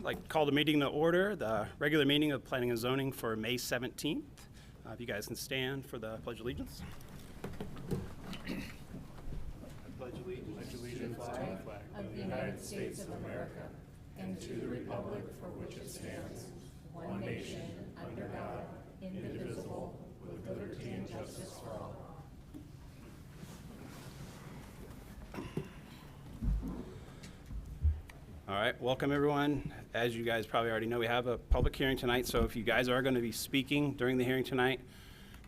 I'd like to call the meeting to order, the regular meeting of Planning and Zoning for May 17th. If you guys can stand for the Pledge of Allegiance. Pledge allegiance to the flag of the United States of America and to the republic for which it stands, one nation, under God, indivisible, with liberty and justice for all. All right, welcome everyone. As you guys probably already know, we have a public hearing tonight, so if you guys are going to be speaking during the hearing tonight,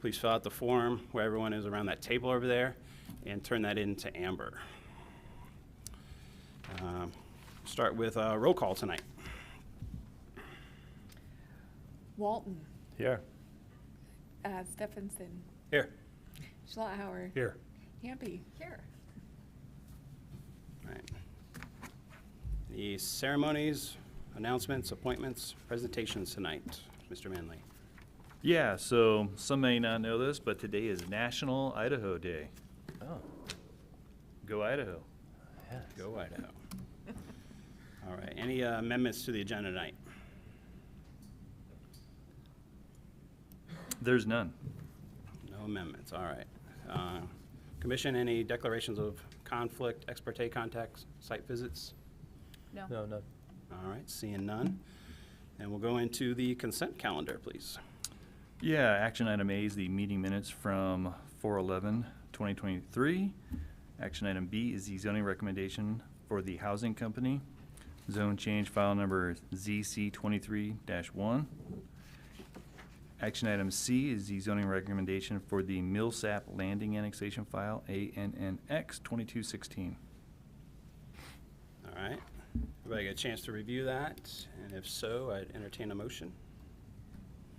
please fill out the form where everyone is around that table over there and turn that into Amber. Start with a roll call tonight. Walton. Here. Stephenson. Here. Schlauer. Here. Hampi. Here. All right. The ceremonies, announcements, appointments, presentations tonight. Mr. Manley. Yeah, so some may not know this, but today is National Idaho Day. Oh, Go Idaho. yes. Go Idaho. All right, any amendments to the agenda tonight? There's none. No amendments, all right. Commission, any declarations of conflict, ex parte contacts, site visits? No. All right, seeing none. And we'll go into the consent calendar, please. Yeah, action item A is the meeting minutes from 4/11/2023. Action item B is the zoning recommendation for the housing company. Zone change file number ZC23-1. Action item C is the zoning recommendation for the Millsap Landing annexation file, ANNX 2216. All right, everybody get a chance to review that? And if so, I'd entertain a motion.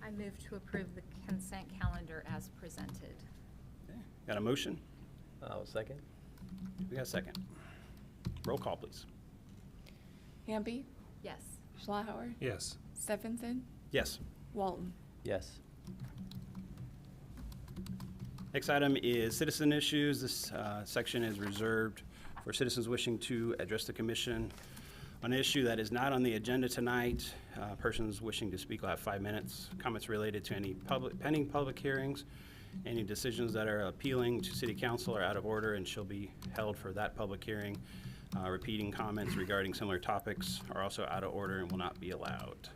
I move to approve the consent calendar as presented. Okay. Got a motion? I'll second. We got a second. Roll call, please. Hampi. Yes. Schlauer. Yes. Stephenson. Yes. Walton. Yes. Next item is citizen issues. This section is reserved for citizens wishing to address the commission on an issue that is not on the agenda tonight. Persons wishing to speak will have 5 minutes. Comments related to any pending public hearings, any decisions that are appealing to city council are out of order and shall be held for that public hearing. Repeating comments regarding similar topics are also out of order and will not be allowed.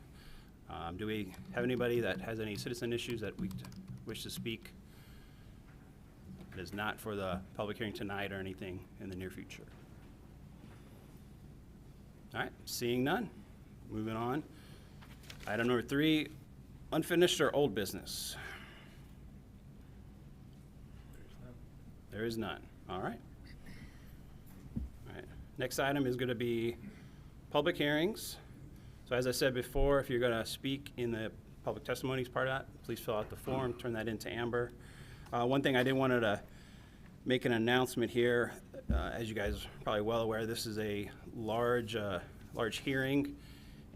Do we have anybody that has any citizen issues that we wish to speak? It is not for the public hearing tonight or anything in the near future. All right, seeing none, moving on. Item number 3, unfinished or old business? There is none. All right. All right. Next item is going to be public hearings. So as I said before, if you're going to speak in the public testimonies part of that, please fill out the form, turn that into Amber. One thing I did want to make an announcement here. As you guys are probably well aware, this is a large hearing,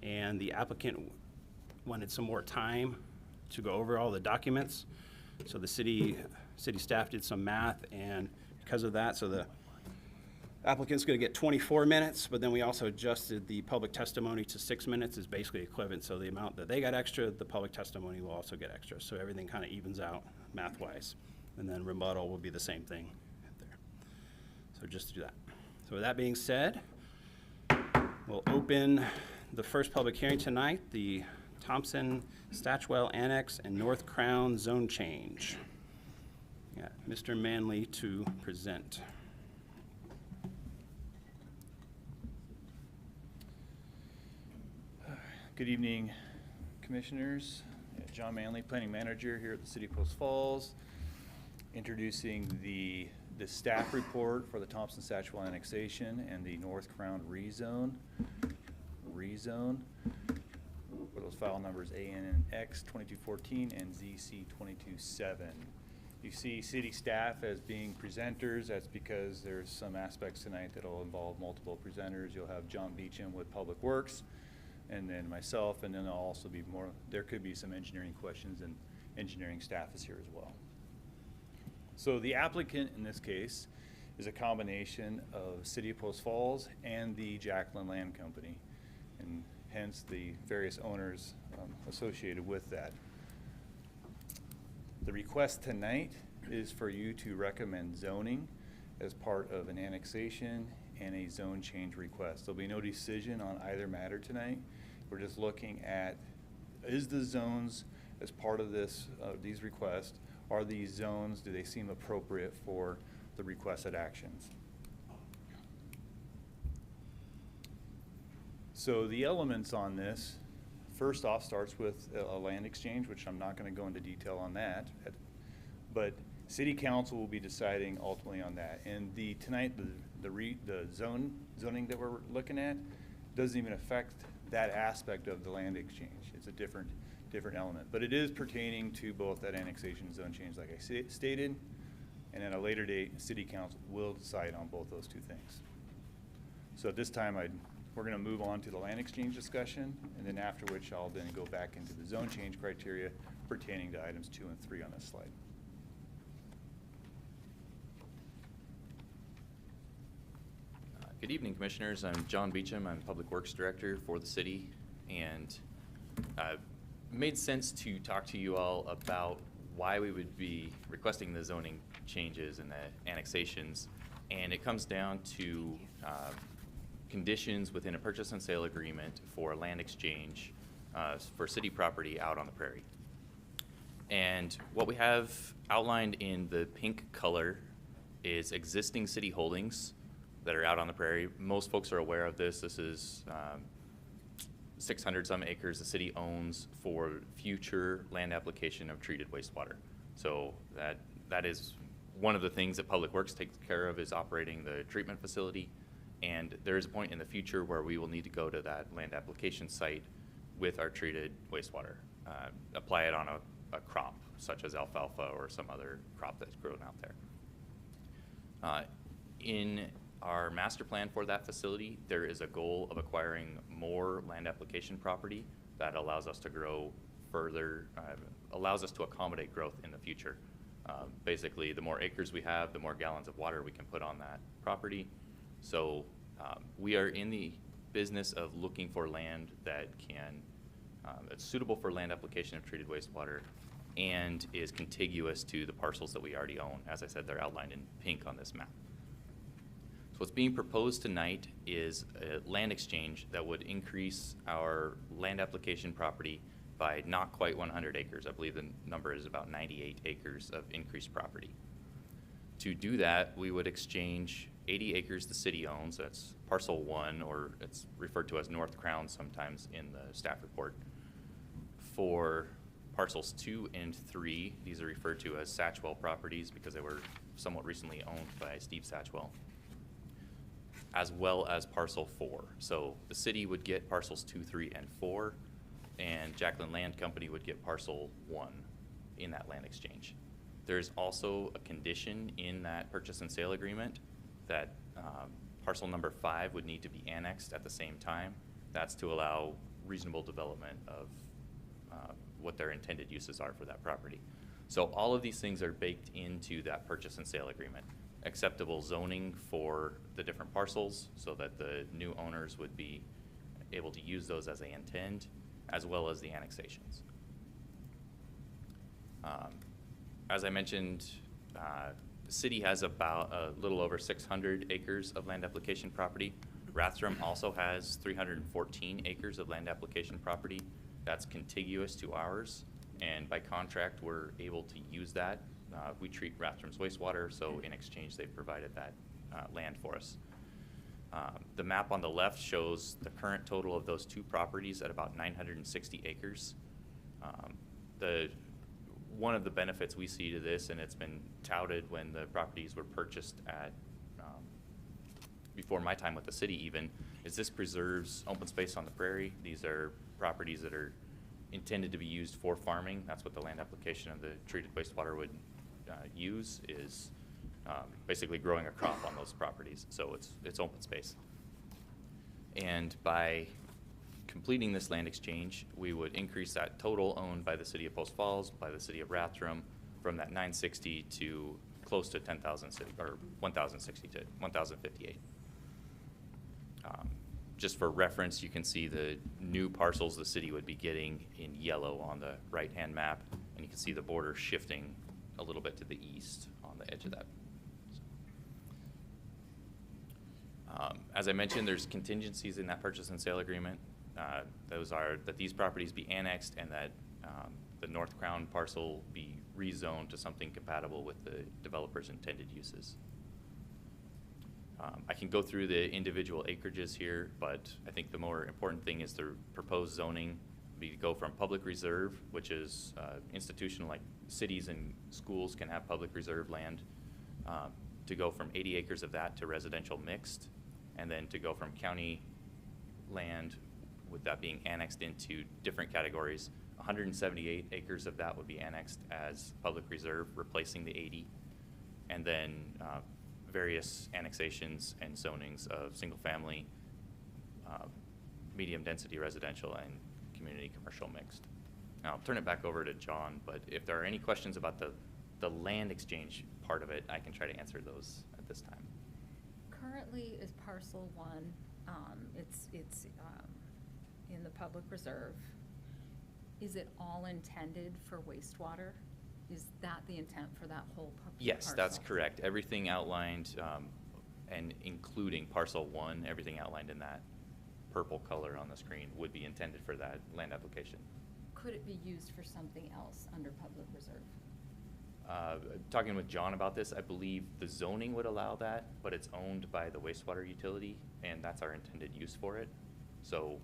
and the applicant wanted some more time to go over all the documents. So the city staff did some math, and because of that, so the applicant's going to get 24 minutes, but then we also adjusted the public testimony to 6 minutes is basically equivalent. So the amount that they got extra, the public testimony will also get extra. So everything kind of evens out math-wise. And then rebuttal will be the same thing there. So just to do that. So with that being said, we'll open the first public hearing tonight, the Thompson, Satchwell Annex and North Crown Zone Change. Got Mr. Manley to present. Good evening, commissioners. John Manley, planning manager here at the City of Post Falls, introducing the staff report for the Thompson Satchwell annexation and the North Crown rezone. For those file numbers ANNX 2214 and ZC 227. You see city staff as being presenters. That's because there's some aspects tonight that'll involve multiple presenters. You'll have John Beecham with Public Works, and then myself, and then there'll also be more, there could be some engineering questions, and engineering staff is here as well. So the applicant in this case is a combination of City of Post Falls and the Jacqueline Land Company. And hence the various owners associated with that. The request tonight is for you to recommend zoning as part of an annexation and a zone change request. There'll be no decision on either matter tonight. We're just looking at, is the zones as part of this, these requests, are these zones, do they seem appropriate for the requested actions? So the elements on this, first off, starts with a land exchange, which I'm not going to go into detail on that, but City Council will be deciding ultimately on that. And tonight, the zoning that we're looking at doesn't even affect that aspect of the land exchange. It's a different element, but it is pertaining to both that annexation and zone change, like I stated, and at a later date, City Council will decide on both those two things. So at this time, we're going to move on to the land exchange discussion, and then after which I'll then go back into the zone change criteria pertaining to items 2 and 3 on this slide. Good evening, Commissioners. I'm John Beecham. I'm Public Works Director for the city, and it made sense to talk to you all about why we would be requesting the zoning changes and the annexations, and it comes down to conditions within a purchase and sale agreement for a land exchange for city property out on the prairie. And what we have outlined in the pink color is existing city holdings that are out on the prairie. Most folks are aware of this. This is 600 some acres the city owns for future land application of treated wastewater. So that is one of the things that Public Works takes care of, is operating the treatment facility. And there is a point in the future where we will need to go to that land application site with our treated wastewater, apply it on a crop such as alfalfa or some other crop that's grown out there. In our master plan for that facility, there is a goal of acquiring more land application property that allows us to grow further, allows us to accommodate growth in the future. Basically, the more acres we have, the more gallons of water we can put on that property. So we are in the business of looking for land that that's suitable for land application of treated wastewater and is contiguous to the parcels that we already own. As I said, they're outlined in pink on this map. So what's being proposed tonight is a land exchange that would increase our land application property by not quite 100 acres. I believe the number is about 98 acres of increased property. To do that, we would exchange 80 acres the city owns, that's parcel 1, or it's referred to as North Crown sometimes in the staff report, for parcels 2 and 3. These are referred to as Satchwell properties because they were somewhat recently owned by Steve Satchwell, as well as parcel 4. So the city would get parcels 2, 3, and 4, and Jacqueline Land Company would get parcel 1 in that land exchange. There's also a condition in that purchase and sale agreement that parcel number 5 would need to be annexed at the same time. That's to allow reasonable development of what their intended uses are for that property. So all of these things are baked into that purchase and sale agreement. Acceptable zoning for the different parcels so that the new owners would be able to use those as they intend, as well as the annexations. As I mentioned, the city has about a little over 600 acres of land application property. Rathdrum also has 314 acres of land application property that's contiguous to ours, and by contract we're able to use that. We treat Rathdrum's wastewater, so in exchange they've provided that land for us. The map on the left shows the current total of those two properties at about 960 acres. One of the benefits we see to this, and it's been touted when the properties were purchased at before my time with the city even, is this preserves open space on the prairie. These are properties that are intended to be used for farming. That's what the land application of the treated wastewater would use, is basically growing a crop on those properties. So it's open space. And by completing this land exchange, we would increase that total owned by the city of Post Falls, by the city of Rathdrum, from that 960 to close to 10,000, or 1,060 to 1,058. Just for reference, you can see the new parcels the city would be getting in yellow on the right-hand map, and you can see the border shifting a little bit to the east on the edge of that. As I mentioned, there's contingencies in that purchase and sale agreement. Those are that these properties be annexed and that the North Crown parcel be rezoned to something compatible with the developer's intended uses. I can go through the individual acreages here, but I think the more important thing is the proposed zoning be to go from public reserve, which is institutional, like cities and schools can have public reserve land, to go from 80 acres of that to residential mixed, and then to go from county land, with that being annexed into different categories. 178 acres of that would be annexed as public reserve, replacing the 80, and then various annexations and zonings of single family, medium density residential, and community commercial mixed. Now I'll turn it back over to John, but if there are any questions about the land exchange part of it, I can try to answer those at this time. Currently is parcel 1, it's in the public reserve. Is it all intended for wastewater? Is that the intent for that whole parcel? Yes, that's correct. Everything outlined, and including parcel 1, everything outlined in that purple color on the screen would be intended for that land application. Could it be used for something else under public reserve? Talking with John about this, I believe the zoning would allow that, but it's owned by the wastewater utility, and that's our intended use for it. So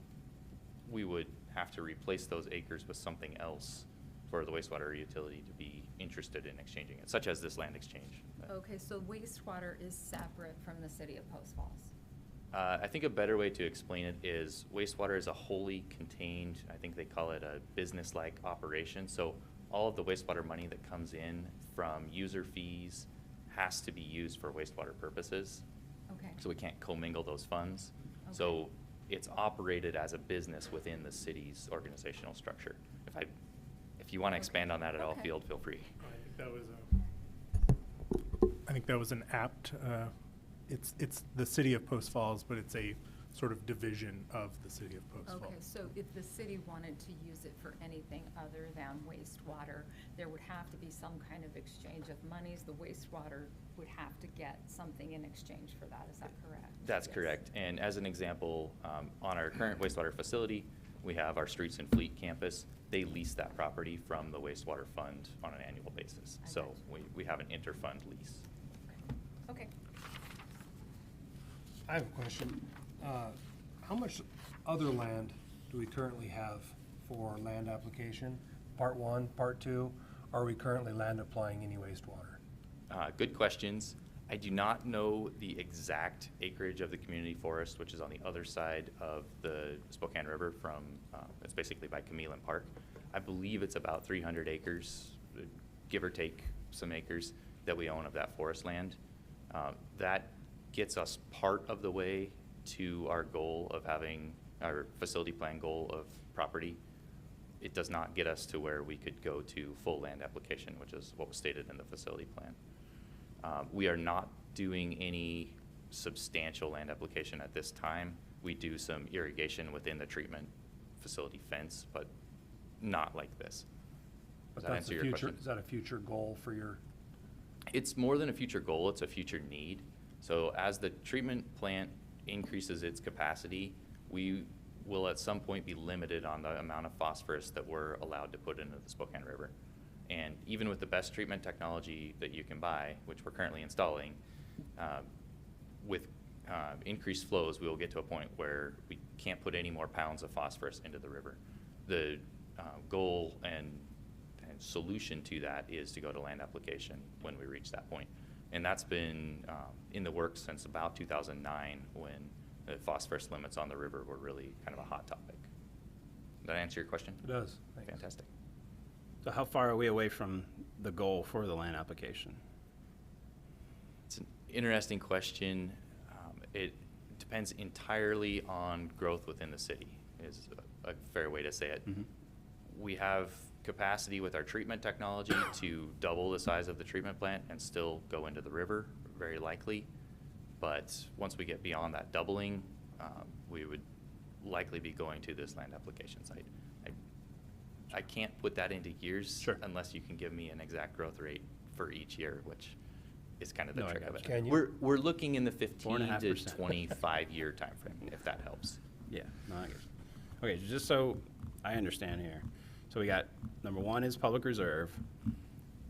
we would have to replace those acres with something else for the wastewater utility to be interested in exchanging it, such as this land exchange. Okay, so wastewater is separate from the city of Post Falls. I think a better way to explain it is wastewater is a wholly contained, I think they call it a business-like operation. So all of the wastewater money that comes in from user fees has to be used for wastewater purposes. Okay. So we can't commingle those funds. Okay. So it's operated as a business within the city's organizational structure. If you want to expand on that at all, Okay. feel free. I think that was an apt, it's the city of Post Falls, but it's a sort of division of the city of Post Falls. Okay, so if the city wanted to use it for anything other than wastewater, there would have to be some kind of exchange of monies. The wastewater would have to get something in exchange for that, is that correct? That's Yes. correct. And as an example, on our current wastewater facility, we have our Streets and Fleet campus. They lease that property from the wastewater fund on an annual basis. I So gotcha. we have an inter-fund lease. Okay. I have a question. How much other land do we currently have for land application? Part 1, Part 2, are we currently land applying any wastewater? Good questions. I do not know the exact acreage of the community forest, which is on the other side of the Spokane River from, it's basically by Camille Park. I believe it's about 300 acres, give or take some acres, that we own of that forest land. That gets us part of the way to our goal of having our facility plan goal of property. It does not get us to where we could go to full land application, which is what was stated in the facility plan. We are not doing any substantial land application at this time. We do some irrigation within the treatment facility fence, but not like this. But Does that that's answer a your future, question? is that a future goal for your, It's more than a future goal, it's a future need. So as the treatment plant increases its capacity, we will at some point be limited on the amount of phosphorus that we're allowed to put into the Spokane River. And even with the best treatment technology that you can buy, which we're currently installing, with increased flows, we will get to a point where we can't put any more pounds of phosphorus into the river. The goal and solution to that is to go to land application when we reach that point. And that's been in the works since about 2009, when the phosphorus limits on the river were really kind of a hot topic. Did that answer your question? it does? Thanks. Fantastic. So how far are we away from the goal for the land application? It's an interesting question. It depends entirely on growth within the city, is a fair way to say it. Mhm. We have capacity with our treatment technology to double the size of the treatment plant and still go into the river, very likely. But once we get beyond that doubling, we would likely be going to this land application site. I can't put that into years Sure. unless you can give me an exact growth rate for each year, which is kind of the No, I trick of got it. you. Can you? We're looking in the 15 to 4.5%. 25 year timeframe, if that helps. Yeah, no, I guess. Okay, just so I understand here. So we got, number one is public reserve,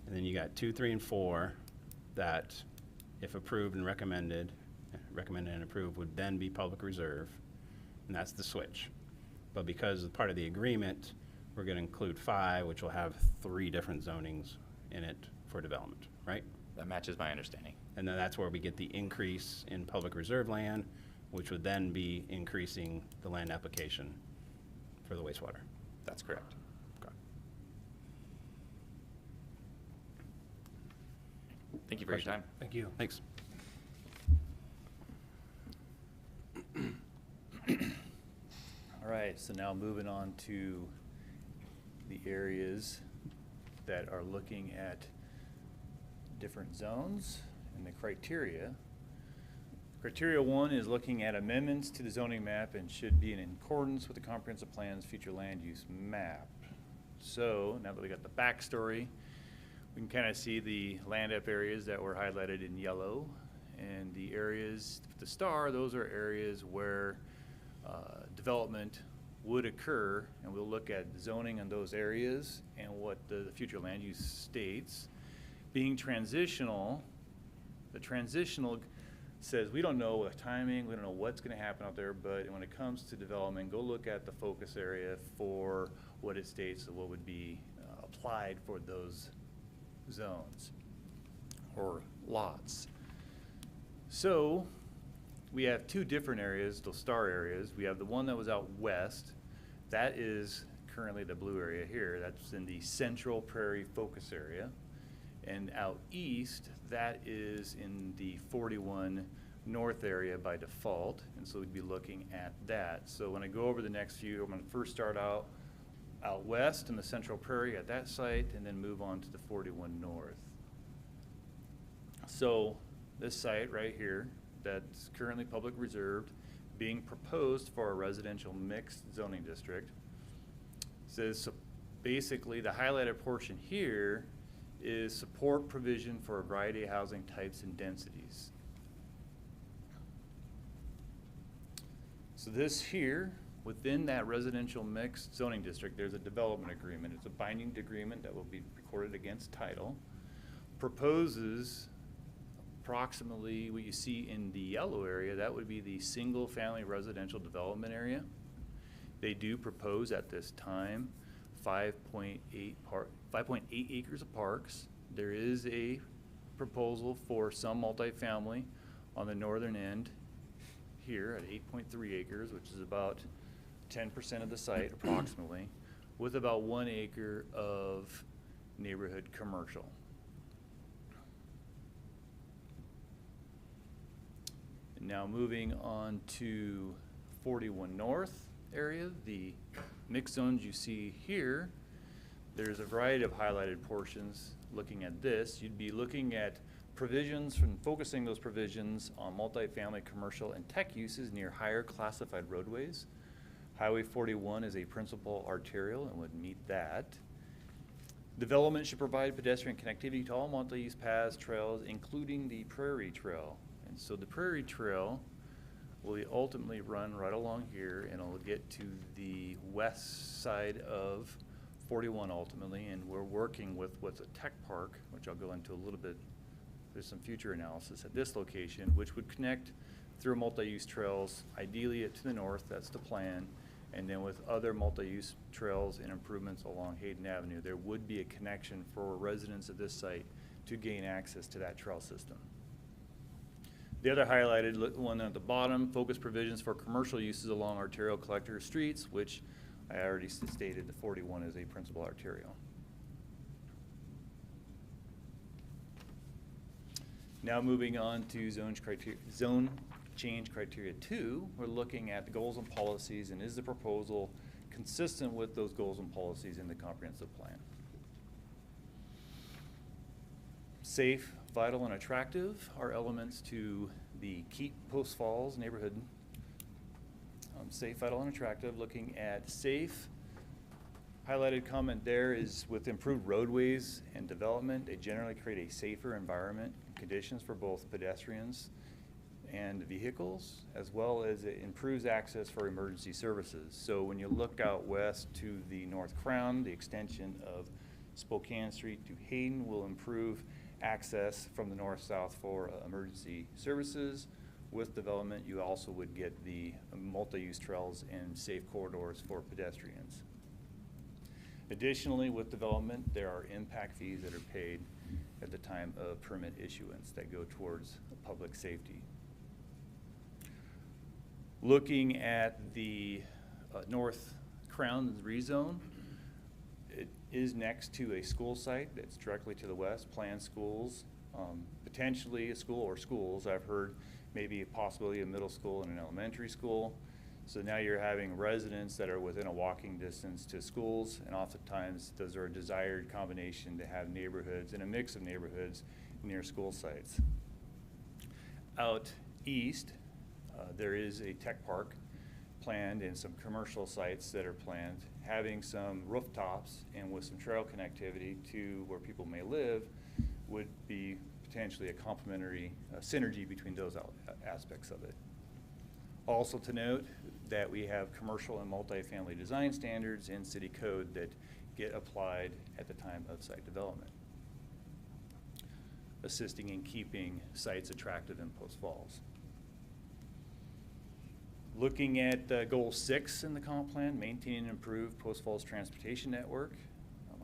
and then you got 2, 3, and 4 that, if approved and recommended and approved, would then be public reserve, and that's the switch. But because part of the agreement, we're gonna include 5, which will have 3 different zonings in it for development, right? That matches my understanding. And then that's where we get the increase in public reserve land, which would then be increasing the land application for the wastewater. That's correct. Okay. Thank you for your time. Thank you. Thanks. All right, so now moving on to the areas that are looking at different zones and the criteria. Criteria 1 is looking at amendments to the zoning map and should be in accordance with the comprehensive plan's future land use map. So now that we got the backstory, we can kind of see the land up areas that were highlighted in yellow, and the areas with the star, those are areas where development would occur, and we'll look at zoning in those areas and what the future land use states. Being transitional, the transitional says we don't know the timing, we don't know what's going to happen out there, but when it comes to development, go look at the focus area for what it states and what would be applied for those zones or lots. So we have 2 different areas, those star areas. We have the one that was out west. That is currently the blue area here. That's in the Central Prairie focus area. And out east, that is in the 41 north area by default. And so we'd be looking at that. So when I go over the next few, I'm going to first start out west in the Central Prairie at that site and then move on to the 41 north. So this site right here, that's currently public reserved, being proposed for a residential mixed zoning district. Says so basically the highlighted portion here is support provision for a variety of housing types and densities. So this here, within that residential mixed zoning district, there's a development agreement. It's a binding agreement that will be recorded against title. Proposes approximately what you see in the yellow area, that would be the single family residential development area. They do propose at this time 5.8 acres of parks. There is a proposal for some multifamily on the northern end here at 8.3 acres, which is about 10% of the site approximately, with about 1 acre of neighborhood commercial. Now moving on to 41 North area, the mixed zones you see here, there's a variety of highlighted portions. Looking at this, you'd be looking at provisions from focusing those provisions on multifamily, commercial, and tech uses near higher classified roadways. Highway 41 is a principal arterial and would meet that. Development should provide pedestrian connectivity to all multi-use paths, trails, including the Prairie Trail. And so the Prairie Trail will ultimately run right along here, and it'll get to the west side of 41 ultimately, and we're working with what's a tech park, which I'll go into a little bit. There's some future analysis at this location, which would connect through multi-use trails, ideally to the north, that's the plan, and then with other multi-use trails and improvements along Hayden Avenue, there would be a connection for residents of this site to gain access to that trail system. The other highlighted one at the bottom, focus provisions for commercial uses along arterial collector streets, which I already stated the 41 is a principal arterial. Now moving on to zone change criteria 2, we're looking at the goals and policies, and is the proposal consistent with those goals and policies in the comprehensive plan? Safe, vital, and attractive are elements to the Keep Post Falls neighborhood Safe, vital, and attractive, looking at safe. Highlighted comment there is with improved roadways and development, they generally create a safer environment, conditions for both pedestrians and vehicles, as well as it improves access for emergency services. So when you look out west to the North Crown, the extension of Spokane Street to Hayden will improve access from the north-south for emergency services. With development, you also would get the multi-use trails and safe corridors for pedestrians. Additionally, with development, there are impact fees that are paid at the time of permit issuance that go towards public safety. Looking at the North Crown rezone, it is next to a school site that's directly to the west, planned schools, potentially a school or schools. I've heard maybe a possibility of middle school and an elementary school. So now you're having residents that are within a walking distance to schools, and oftentimes those are a desired combination to have neighborhoods and a mix of neighborhoods near school sites. Out east, there is a tech park planned and some commercial sites that are planned, having some rooftops and with some trail connectivity to where people may live would be potentially a complementary synergy between those aspects of it. Also to note that we have commercial and multifamily design standards in city code that get applied at the time of site development, assisting in keeping sites attractive in Post Falls. Looking at goal 6 in the comp plan, maintain and improve Post Falls transportation network.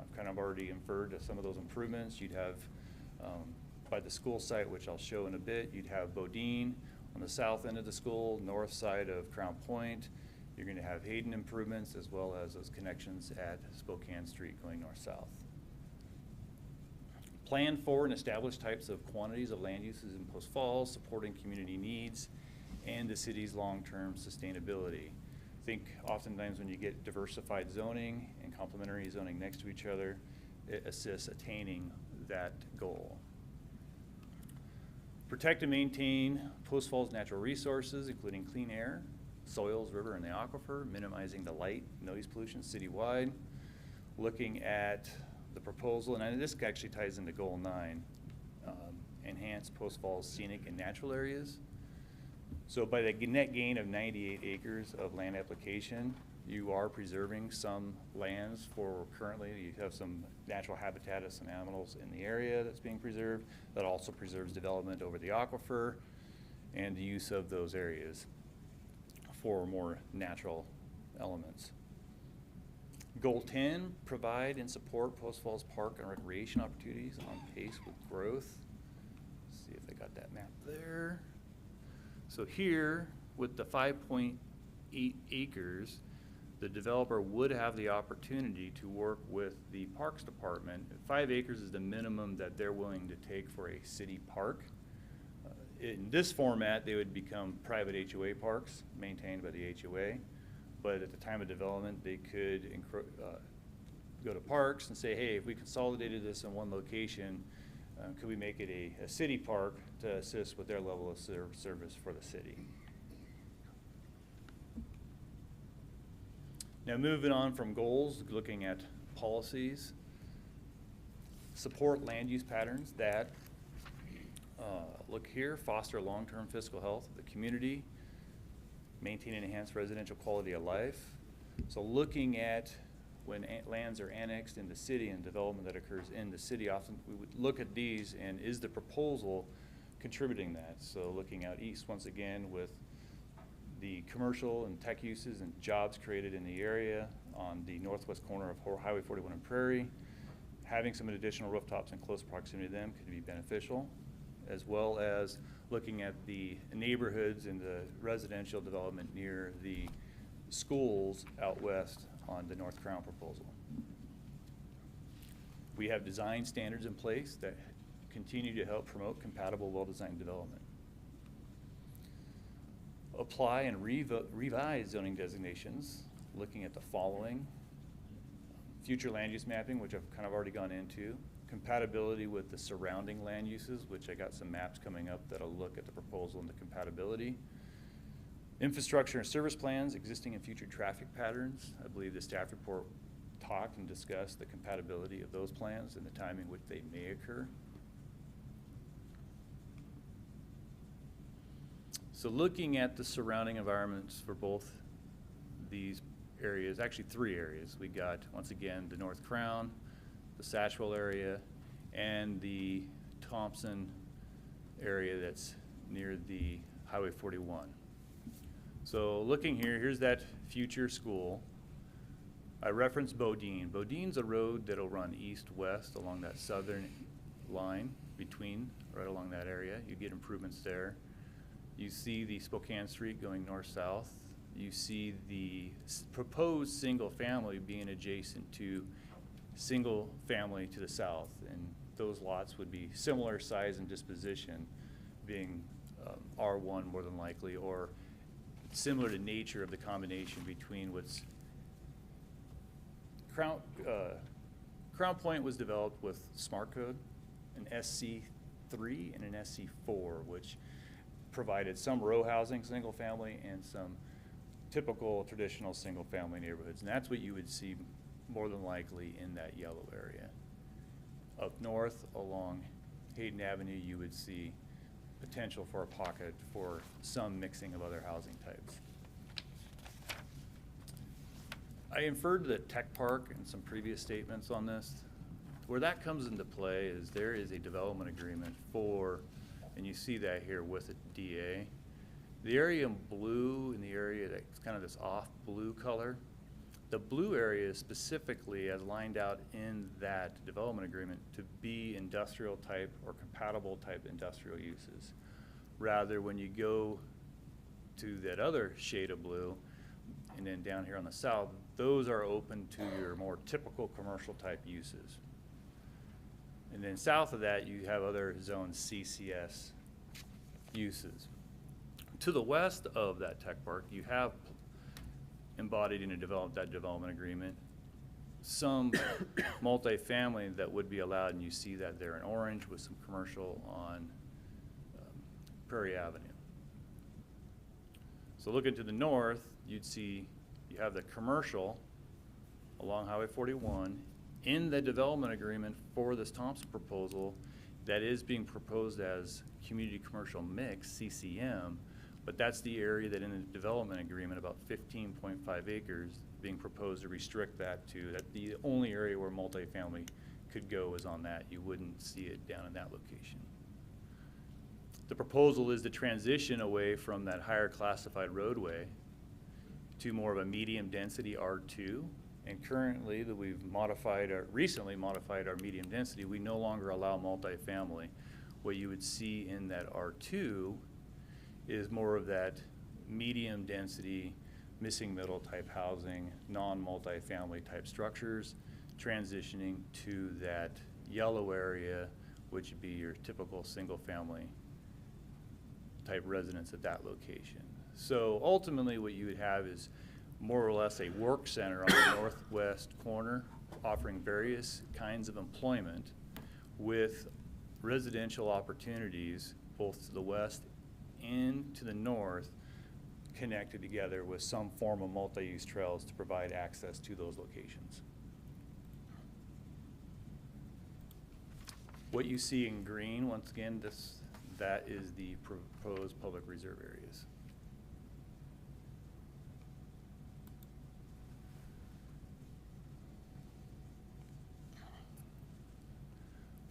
I've kind of already inferred some of those improvements. You'd have by the school site, which I'll show in a bit, you'd have Bodine on the south end of the school, north side of Crown Point. You're going to have Hayden improvements as well as those connections at Spokane Street going north-south. Plan for and establish types of quantities of land uses in Post Falls, supporting community needs and the city's long-term sustainability. I think oftentimes when you get diversified zoning and complementary zoning next to each other, it assists attaining that goal. Protect and maintain Post Falls natural resources, including clean air, soils, river, and the aquifer, minimizing the light, noise pollution citywide. Looking at the proposal, and this actually ties into goal 9, enhance Post Falls scenic and natural areas. So by the net gain of 98 acres of land application, you are preserving some lands for currently, you have some natural habitat of some animals in the area that's being preserved. That also preserves development over the aquifer and the use of those areas for more natural elements. Goal 10, provide and support Post Falls Park and recreation opportunities on pace with growth. Let's see if I got that map there. So here, with the 5.8 acres, the developer would have the opportunity to work with the Parks Department. 5 acres is the minimum that they're willing to take for a city park. In this format, they would become private HOA parks maintained by the HOA. But at the time of development, they could go to parks and say, hey, if we consolidated this in one location, could we make it a city park to assist with their level of service for the city? Now moving on from goals, looking at policies, support land use patterns that, look here, foster long-term fiscal health of the community, maintain and enhance residential quality of life. So looking at when lands are annexed in the city and development that occurs in the city, often we would look at these and is the proposal contributing that? So looking out east once again with the commercial and tech uses and jobs created in the area on the northwest corner of Highway 41 and Prairie, having some additional rooftops in close proximity to them could be beneficial, as well as looking at the neighborhoods and the residential development near the schools out west on the North Crown proposal. We have design standards in place that continue to help promote compatible, well-designed development. Apply and revise zoning designations, looking at the following. Future land use mapping, which I've kind of already gone into. Compatibility with the surrounding land uses, which I got some maps coming up that'll look at the proposal and the compatibility. Infrastructure and service plans, existing and future traffic patterns. I believe the staff report talked and discussed the compatibility of those plans and the timing which they may occur. So looking at the surrounding environments for both these areas, actually 3 areas, we got, once again, the North Crown, the Satchwell area, and the Thompson area that's near the Highway 41. So looking here, here's that future school. I referenced Bodine. Bodine's a road that'll run east-west along that southern line between, right along that area. You get improvements there. You see the Spokane Street going north-south. You see the proposed single family being adjacent to single family to the south. And those lots would be similar size and disposition, being R1 more than likely, or similar to nature of the combination between what's Crown Point was developed with Smart Code, an SC3 and an SC4, which provided some row housing, single family, and some typical traditional single family neighborhoods. And that's what you would see more than likely in that yellow area. Up north along Hayden Avenue, you would see potential for a pocket for some mixing of other housing types. I inferred the tech park in some previous statements on this. Where that comes into play is there is a development agreement for, and you see that here with a DA. The area in blue and the area that's kind of this off blue color, the blue area is specifically as lined out in that development agreement to be industrial type or compatible type industrial uses. Rather, when you go to that other shade of blue, and then down here on the south, those are open to your more typical commercial type uses. And then south of that, you have other zone CCS uses. To the west of that tech park, you have embodied in that development agreement some multifamily that would be allowed, and you see that there in orange with some commercial on Prairie Avenue. So looking to the north, you'd see you have the commercial along Highway 41 in the development agreement for this Thompson proposal that is being proposed as community commercial mix, CCM, but that's the area that in the development agreement, about 15.5 acres being proposed to restrict that to. That the only area where multifamily could go is on that. You wouldn't see it down in that location. The proposal is to transition away from that higher classified roadway to more of a medium density R2. And currently that we've recently modified our medium density, we no longer allow multifamily. What you would see in that R2 is more of that medium density, missing middle type housing, non-multifamily type structures, transitioning to that yellow area, which would be your typical single family type residence at that location. So ultimately what you would have is more or less a work center on the northwest corner offering various kinds of employment with residential opportunities both to the west and to the north connected together with some form of multi-use trails to provide access to those locations. What you see in green, once again, that is the proposed public reserve areas.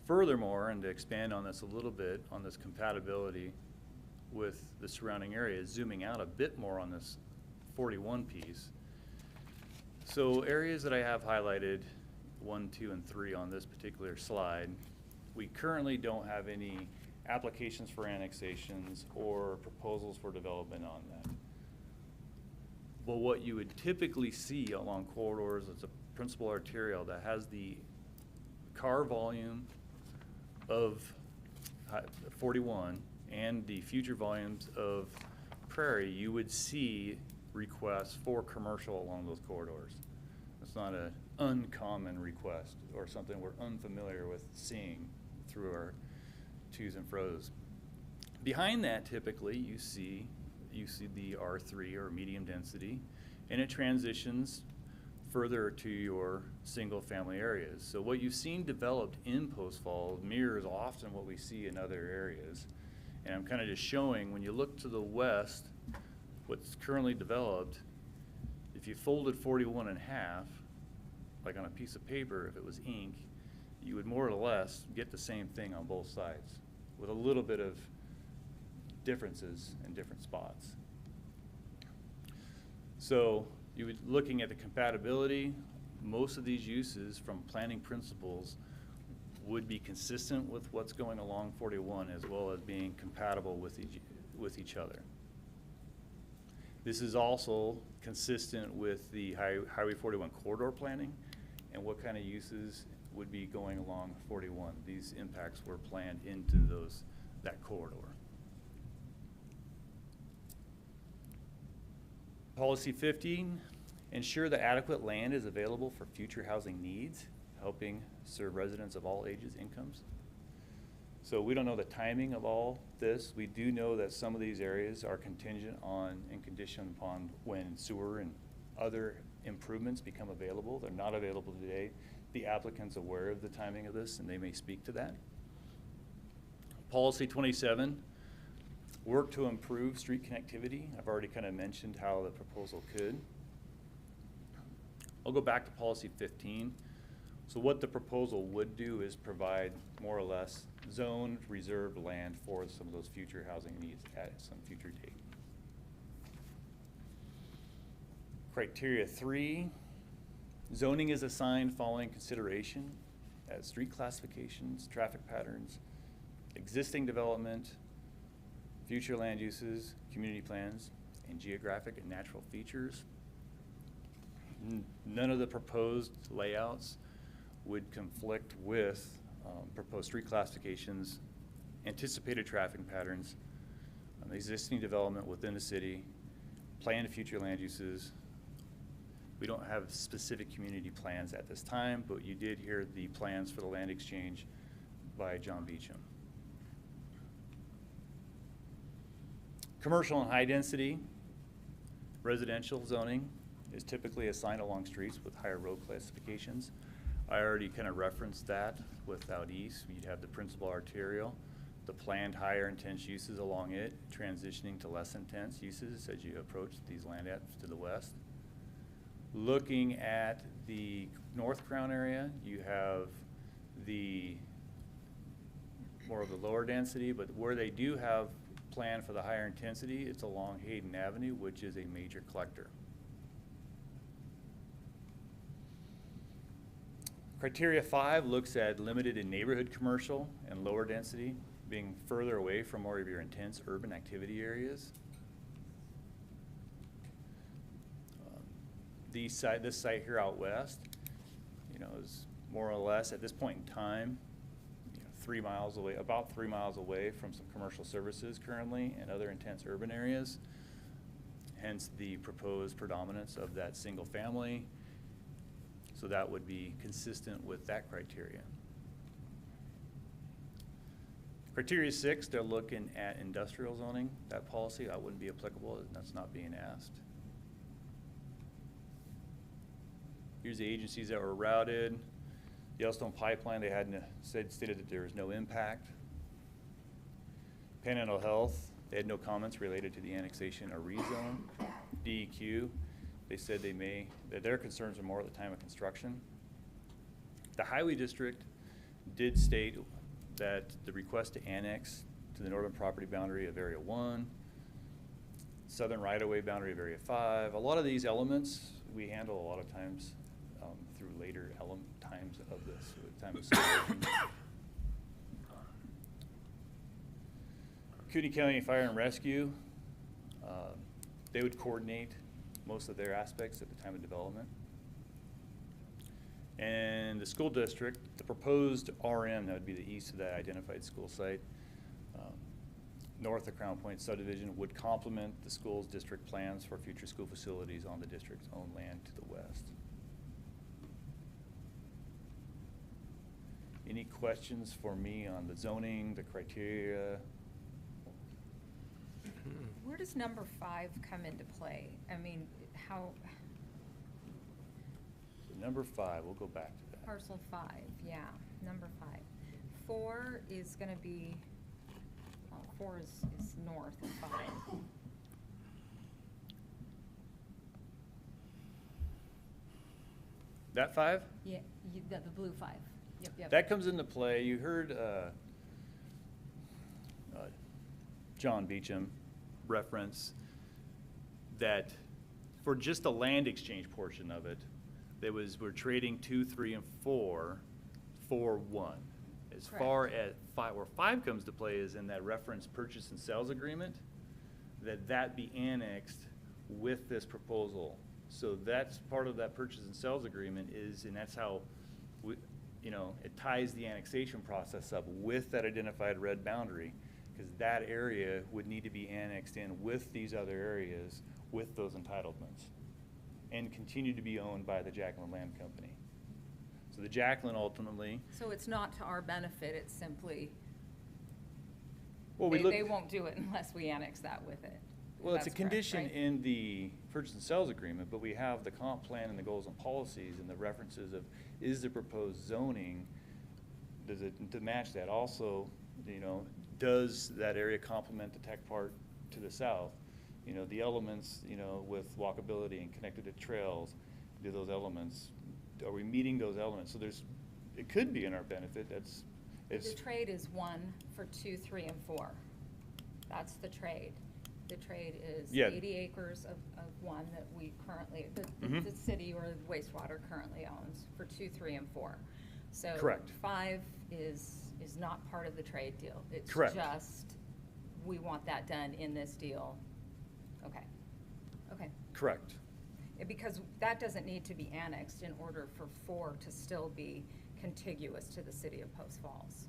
Furthermore, and to expand on this a little bit, on this compatibility with the surrounding areas, zooming out a bit more on this 41 piece. So areas that I have highlighted, 1, 2, and 3 on this particular slide, we currently don't have any applications for annexations or proposals for development on that. But what you would typically see along corridors, it's a principal arterial that has the car volume of 41 and the future volumes of Prairie, you would see requests for commercial along those corridors. It's not an uncommon request or something we're unfamiliar with seeing through our twos and fros. Behind that, typically, you see you see the R3 or medium density, and it transitions further to your single-family areas. So what you've seen developed in Post Falls mirrors often what we see in other areas. And I'm kind of just showing, when you look to the west, what's currently developed, if you folded 41 in half, like on a piece of paper, if it was ink, you would more or less get the same thing on both sides with a little bit of differences in different spots. So you would, looking at the compatibility, most of these uses from planning principles would be consistent with what's going along 41 as well as being compatible with each other. This is also consistent with the Highway 41 corridor planning and what kind of uses would be going along 41. These impacts were planned into that corridor. Policy 15, ensure that adequate land is available for future housing needs, helping serve residents of all ages, incomes. So we don't know the timing of all this. We do know that some of these areas are contingent on and conditioned upon when sewer and other improvements become available. They're not available today. The applicant's aware of the timing of this and they may speak to that. Policy 27, work to improve street connectivity. I've already kind of mentioned how the proposal could. I'll go back to policy 15. So what the proposal would do is provide more or less zoned reserved land for some of those future housing needs at some future date. Criteria 3, zoning is assigned following consideration as street classifications, traffic patterns, existing development, future land uses, community plans, and geographic and natural features. None of the proposed layouts would conflict with proposed street classifications, anticipated traffic patterns, existing development within the city, planned future land uses. We don't have specific community plans at this time, but you did hear the plans for the land exchange by John Beecham. Commercial and high density residential zoning is typically assigned along streets with higher road classifications. I already kind of referenced that with out east. You'd have the principal arterial, the planned higher intense uses along it, transitioning to less intense uses as you approach these land apps to the west. Looking at the North Crown area, you have the more of the lower density, but where they do have planned for the higher intensity, it's along Hayden Avenue, which is a major collector. Criteria 5 looks at limited in neighborhood commercial and lower density, being further away from more of your intense urban activity areas. This site here out west, is more or less at this point in time, 3 miles away, about 3 miles away from some commercial services currently and other intense urban areas. Hence the proposed predominance of that single family. So that would be consistent with that criteria. Criteria 6, they're looking at industrial zoning. That policy, that wouldn't be applicable. That's not being asked. Here's the agencies that were routed. Yellowstone Pipeline, they had stated that there was no impact. Panhandle Health, they had no comments related to the annexation or rezone. DEQ, they said that their concerns are more at the time of construction. The Highway District did state that the request to annex to the northern property boundary of Area 1, southern right-of-way boundary of Area 5, a lot of these elements we handle a lot of times through later times of this, time of subdivision. Cooney County Fire and Rescue, they would coordinate most of their aspects at the time of development. And the school district, the proposed RM, that would be the east of that identified school site, north of Crown Point subdivision, would complement the school's district plans for future school facilities on the district's own land to the west. Any questions for me on the zoning, the criteria? Where where does number 5 come into play? I mean, how, Number 5, we'll go back to that. parcel 5, yeah, number 5. 4 is gonna be, well, 4 is north of 5. That 5? Yeah, the blue 5. Yep. That comes into play. You heard John Beecham reference that for just the land exchange portion of it, we're trading 2, 3, and 4 for 1. As Correct. far as 5, where 5 comes to play is in that reference purchase and sales agreement, that be annexed with this proposal. So that's part of that purchase and sales agreement and that's how it ties the annexation process up with that identified red boundary, because that area would need to be annexed in with these other areas with those entitlements and continue to be owned by the Jacqueline Land Company. So the Jacqueline ultimately, So it's not to our benefit, it's simply, well, we they look. won't do it unless we annex that with it. Well, it's a That's correct, condition right? in the purchase and sales agreement, but we have the comp plan and the goals and policies and the references of, is the proposed zoning, does it, to match that? Also, does that area complement the tech park to the south? The elements, with walkability and connected to trails, do those elements, are we meeting those elements? So it could be in our benefit, The trade is 1 for 2, 3, and 4. That's the trade. The trade is Yeah. 80 acres of one that we currently, Mhm. the city or wastewater currently owns for 2, 3, and 4. So Correct. 5 is not part of the trade deal. Correct. It's just, we want that done in this deal. Okay. correct. Because that doesn't need to be annexed in order for 4 to still be contiguous to the city of Post Falls.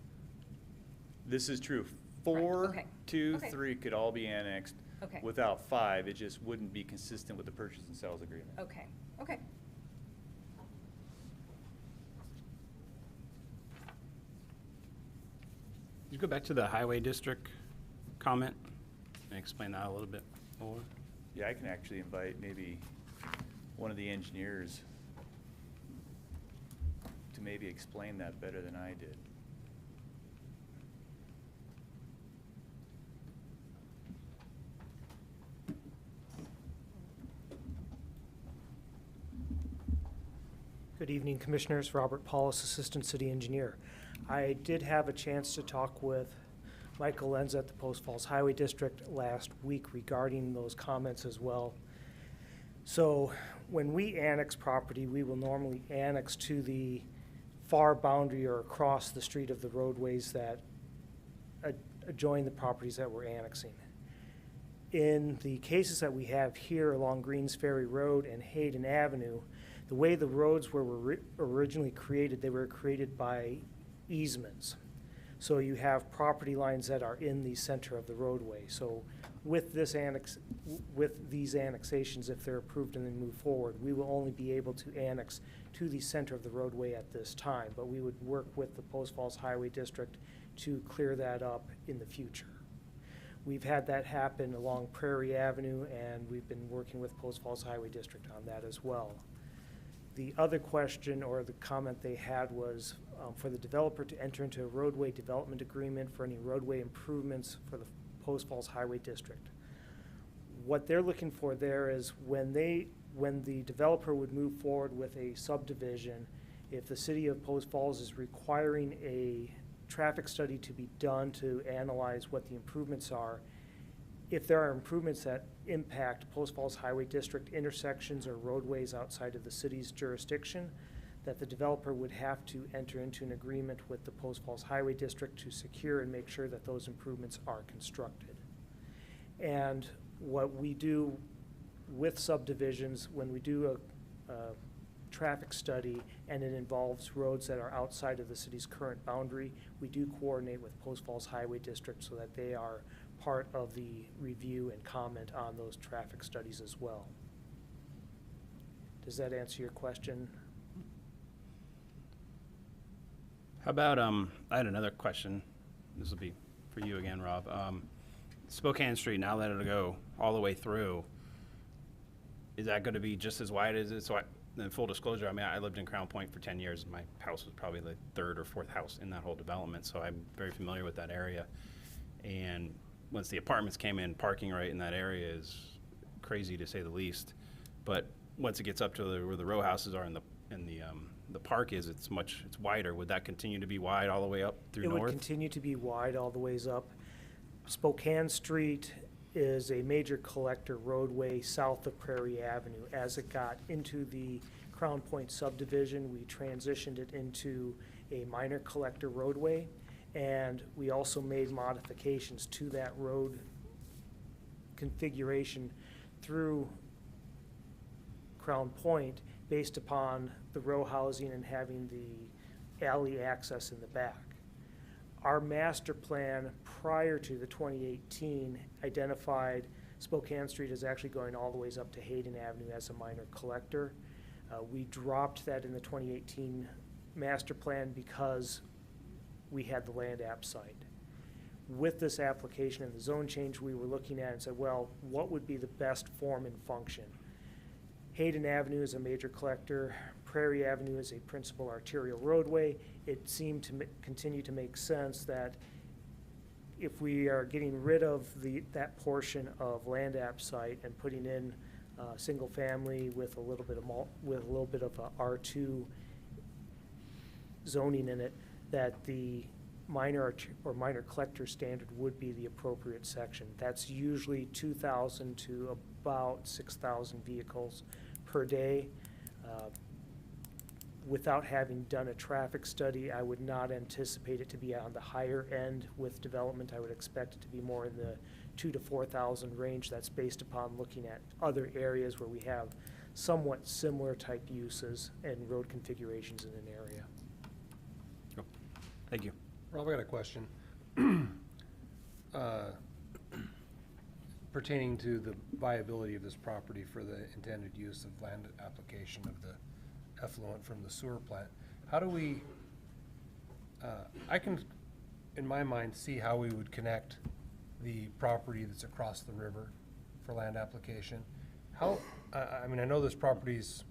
This is true. 4, okay. 2, Okay. 3 could all be annexed. Okay. Without 5, it just wouldn't be consistent with the purchase and sales agreement. Okay. Could you go back to the highway district comment and explain that a little bit more? Yeah, I can actually invite maybe one of the engineers to maybe explain that better than I did. Good evening, Commissioners. Robert Paulus, Assistant City Engineer. I did have a chance to talk with Michael Lenz at the Post Falls Highway District last week regarding those comments as well. So when we annex property, we will normally annex to the far boundary or across the street of the roadways that adjoin the properties that we're annexing. In the cases that we have here along Greens Ferry Road and Hayden Avenue, the way the roads were originally created, they were created by easements. So you have property lines that are in the center of the roadway. So with these annexations, if they're approved and then move forward, we will only be able to annex to the center of the roadway at this time. But we would work with the Post Falls Highway District to clear that up in the future. We've had that happen along Prairie Avenue, and we've been working with Post Falls Highway District on that as well. The other question or the comment they had was for the developer to enter into a roadway development agreement for any roadway improvements for the Post Falls Highway District. What they're looking for there is when the developer would move forward with a subdivision, if the city of Post Falls is requiring a traffic study to be done to analyze what the improvements are, if there are improvements that impact Post Falls Highway District intersections or roadways outside of the city's jurisdiction, that the developer would have to enter into an agreement with the Post Falls Highway District to secure and make sure that those improvements are constructed. And what we do with subdivisions, when we do a traffic study and it involves roads that are outside of the city's current boundary, we do coordinate with Post Falls Highway District so that they are part of the review and comment on those traffic studies as well. Does that answer your question? How about, I had another question. This will be for you again, Rob. Spokane Street, now that it'll go all the way through, is that gonna be just as wide as it? So in full disclosure, I mean, I lived in Crown Point for 10 years. My house was probably the third or fourth house in that whole development, so I'm very familiar with that area. And once the apartments came in, parking right in that area is crazy to say the least. But once it gets up to where the row houses are and the park is, it's wider. Would that continue to be wide all the way up through It north? would continue to be wide all the ways up. Spokane Street is a major collector roadway south of Prairie Avenue. As it got into the Crown Point subdivision, we transitioned it into a minor collector roadway, and we also made modifications to that road configuration through Crown Point based upon the row housing and having the alley access in the back. Our master plan prior to the 2018 identified Spokane Street as actually going all the ways up to Hayden Avenue as a minor collector. We dropped that in the 2018 master plan because we had the land app site. With this application and the zone change, we were looking at and said, well, what would be the best form and function? Hayden Avenue is a major collector. Prairie Avenue is a principal arterial roadway. It seemed to continue to make sense that if we are getting rid of that portion of land app site and putting in single family with a little bit of R2 zoning in it, that the minor collector standard would be the appropriate section. That's usually 2,000 to about 6,000 vehicles per day. Without having done a traffic study, I would not anticipate it to be on the higher end with development. I would expect it to be more in the 2,000 to 4,000 range. That's based upon looking at other areas where we have somewhat similar type uses and road configurations in an area. Cool. Thank you. Rob, I got a question. Pertaining to the viability of this property for the intended use of land application of the effluent from the sewer plant. How do we, I can, in my mind, see how we would connect the property that's across the river for land application. How, I mean, I know this property is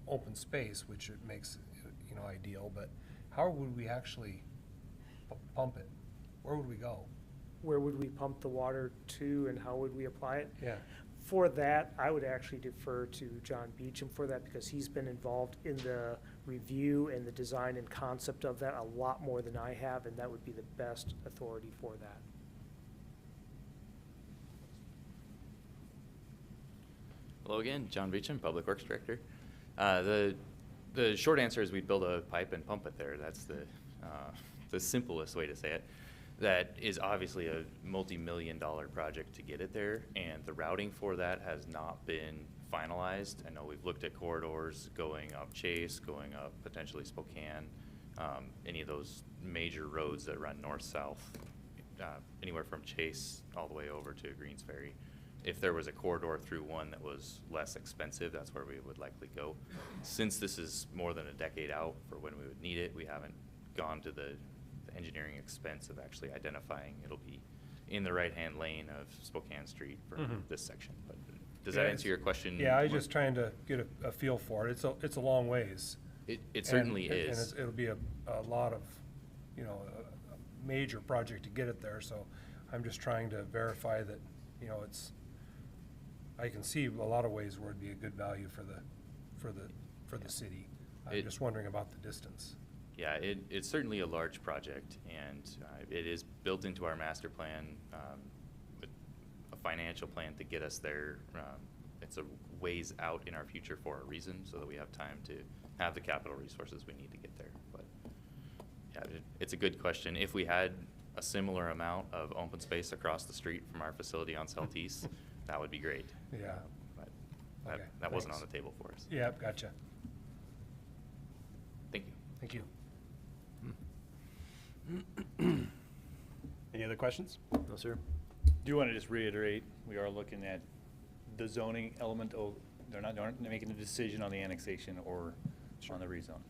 open space, which it makes, you know, ideal, but how would we actually pump it? Where would we go? Where would we pump the water to and how would we apply it? Yeah. For that, I would actually defer to John Beecham for that because he's been involved in the review and the design and concept of that a lot more than I have, and that would be the best authority for that. Hello again, John Beecham, Public Works Director. The short answer is we'd build a pipe and pump it there. That's the simplest way to say it. That is obviously a multi-million-dollar project to get it there, and the routing for that has not been finalized. I know we've looked at corridors going up Chase, going up potentially Spokane, any of those major roads that run north-south, anywhere from Chase all the way over to Greens Ferry. If there was a corridor through one that was less expensive, that's where we would likely go. Since this is more than a decade out for when we would need it, we haven't gone to the engineering expense of actually identifying it'll be in the right-hand lane of Spokane Street for this section. But does that answer your question? Yeah, I was just trying to get a feel for it. It's a long ways. It certainly is. And it'll be a lot of, you know, a major project to get it there, so I'm just trying to verify that, you know, I can see a lot of ways where it'd be a good value for the city. I'm just wondering about the distance. Yeah, it's certainly a large project, and it is built into our master plan with a financial plan to get us there. It's a ways out in our future for a reason, so that we have time to have the capital resources we need to get there. But yeah, it's a good question. If we had a similar amount of open space across the street from our facility on Southeast, that would be great. Yeah. But Okay, that wasn't on thanks. the table for us. Yeah, gotcha. Thank you. Thank you. Any other questions? No, sir. Do you want to just reiterate, we are looking at the zoning element of, they aren't making a decision on the annexation or on the rezone.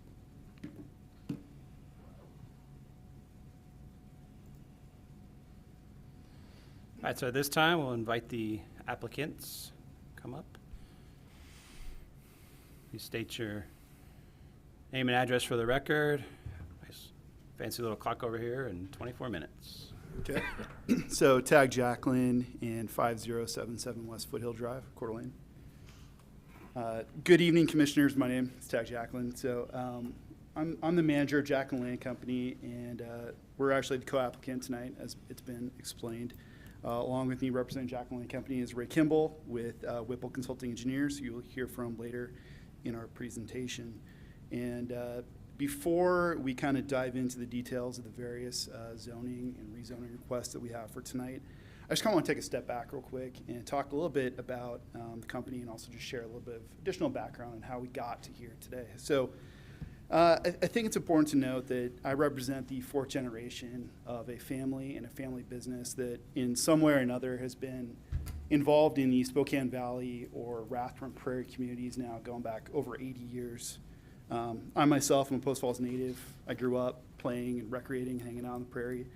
All right, so at this time, we'll invite the applicants come up. Please state your name and address for the record. Nice fancy little clock over here in 24 minutes. Okay. So tag Jacqueline and 5077 West Foothill Drive, Coeur d'Alene. Good evening, commissioners. My name is Tag Jacqueline. So I'm the manager of Jacqueline Land Company, and we're actually the co-applicant tonight, as it's been explained. Along with me representing Jacqueline Land Company is Ray Kimball with Whipple Consulting Engineers, who you'll hear from later in our presentation. And before we kind of dive into the details of the various zoning and rezoning requests that we have for tonight, I just kind of want to take a step back real quick and talk a little bit about the company, and also just share a little bit of additional background on how we got to here today. So I think it's important to note that I represent the fourth generation of a family and a family business that in some way or another has been involved in the Spokane Valley or Rathdrum Prairie communities now going back over 80 years. I myself am a Post Falls native. I grew up playing and recreating, hanging out on the prairie.